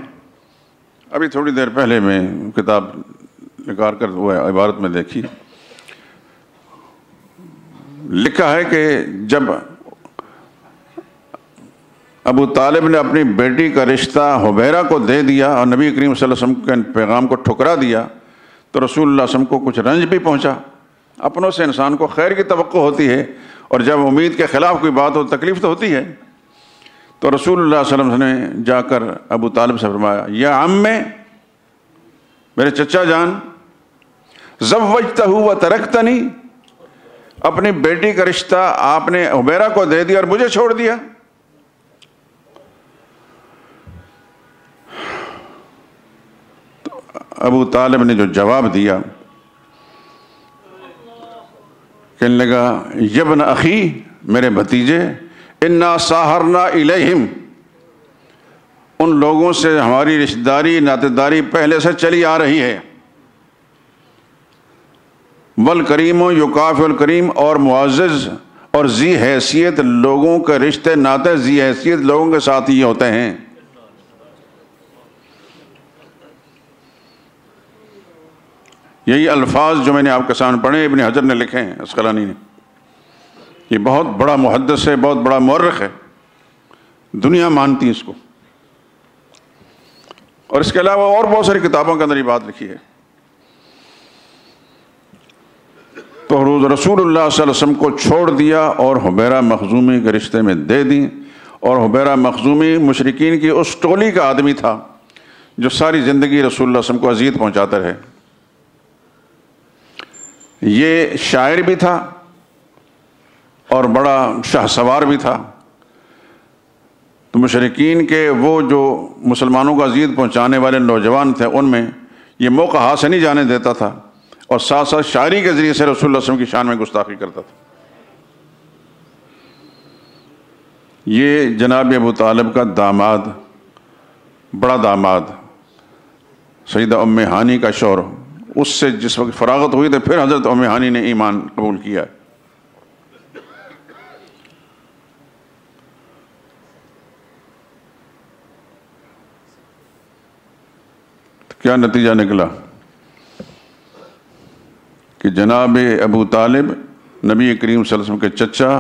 ابھی تھوڑی دیر پہلے میں کتاب نکال کر وہ عبارت میں دیکھی، لکھا ہے کہ جب ابو طالب نے اپنی بیٹی کا رشتہ حبیرہ کو دے دیا اور نبی کریم صلی اللہ علیہ وسلم کے پیغام کو ٹھکرا دیا، تو رسول اللہ صلی اللہ علیہ وسلم کو کچھ رنج بھی پہنچا۔ اپنوں سے انسان کو خیر کی توقع ہوتی ہے، اور جب امید کے خلاف کوئی بات ہو تکلیف تو ہوتی ہے۔ تو رسول اللہ صلی اللہ علیہ وسلم نے جا کر ابو طالب سے فرمایا، یا عم، میرے چچا جان، زوجتہ و ترکتنی، اپنی بیٹی کا رشتہ آپ نے حبیرہ کو دے دیا اور مجھے چھوڑ دیا۔ تو ابو طالب نے جو جواب دیا، کہنے لگا، یبن اخی، میرے بھتیجے، انا ساہرنا الیہم، ان لوگوں سے ہماری رشتہ داری، ناطہ داری پہلے سے چلی آ رہی ہے۔ والکریم یکافئ الکریم، اور معزز اور ذی حیثیت لوگوں کے رشتے ناطے ذی حیثیت لوگوں کے ساتھ ہی ہوتے ہیں۔ یہی الفاظ جو میں نے آپ کے سامنے پڑھے ابن حجر نے لکھے ہیں، اسقلانی نے۔ یہ بہت بڑا محدث ہے، بہت بڑا مورخ ہے، دنیا مانتی ہے اس کو، اور اس کے علاوہ اور بہت ساری کتابوں کے اندر یہ بات لکھی ہے۔ تو رسول اللہ صلی اللہ علیہ وسلم کو چھوڑ دیا اور حبیرہ مخزومی کے رشتے میں دے دی، اور حبیرہ مخزومی مشرکین کی اس ٹولی کا آدمی تھا جو ساری زندگی رسول اللہ صلی اللہ علیہ وسلم کو اذیت پہنچاتا رہے۔ یہ شاعر بھی تھا اور بڑا شاہ سوار بھی تھا، تو مشرکین کے وہ جو مسلمانوں کو اذیت پہنچانے والے نوجوان تھے، ان میں یہ موقع ہاتھ سے نہیں جانے دیتا تھا، اور ساتھ ساتھ شاعری کے ذریعے سے رسول اللہ صلی اللہ علیہ وسلم کی شان میں گستاخی کرتا تھا۔ یہ جناب ابو طالب کا داماد، بڑا داماد، سیدہ ام ہانی کا شوہر، اس سے جس وقت فراغت ہوئی تو پھر حضرت ام ہانی نے ایمان قبول کیا۔ کیا نتیجہ نکلا کہ جناب ابو طالب، نبی کریم صلی اللہ علیہ وسلم کے چچا،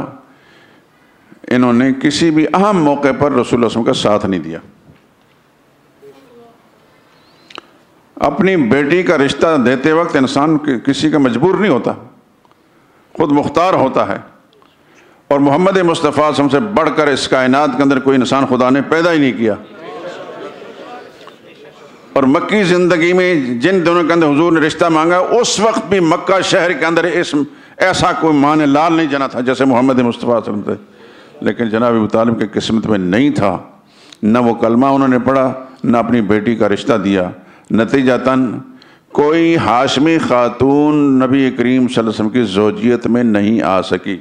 انہوں نے کسی بھی اہم موقع پر رسول اللہ صلی اللہ علیہ وسلم کا ساتھ نہیں دیا۔ اپنی بیٹی کا رشتہ دیتے وقت انسان کسی کا مجبور نہیں ہوتا، خود مختار ہوتا ہے، اور محمد مصطفیٰ صلی اللہ علیہ وسلم سے بڑھ کر اس کائنات کے اندر کوئی انسان خدا نے پیدا ہی نہیں کیا۔ اور مکی زندگی میں جن دونوں کے اندر حضور نے رشتہ مانگا اس وقت بھی مکہ شہر کے اندر ایسا کوئی ماں نے لال نہیں جنا تھا جیسے محمد مصطفیٰ صلی اللہ علیہ وسلم تھے، لیکن جناب ابو طالب کی قسمت میں نہیں تھا، نہ وہ کلمہ انہوں نے پڑھا نہ اپنی بیٹی کا رشتہ دیا، نتیجتاً کوئی ہاشمی خاتون نبی کریم صلی اللہ علیہ وسلم کی زوجیت میں نہیں آ سکی۔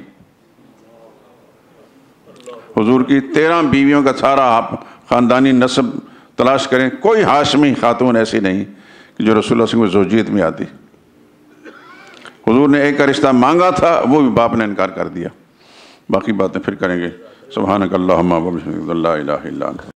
حضور کی 13 بیویوں کا سارا آپ خاندانی نسب تلاش کریں، کوئی ہاشمی خاتون ایسی نہیں کہ جو رسول اللہ صلی اللہ علیہ وسلم کی زوجیت میں آتی۔ حضور نے ایک کا رشتہ مانگا تھا، وہ بھی باپ نے انکار کر دیا۔ باقی باتیں پھر کریں گے۔ سبحانک اللہم و بحمدک لا الہ الا انت۔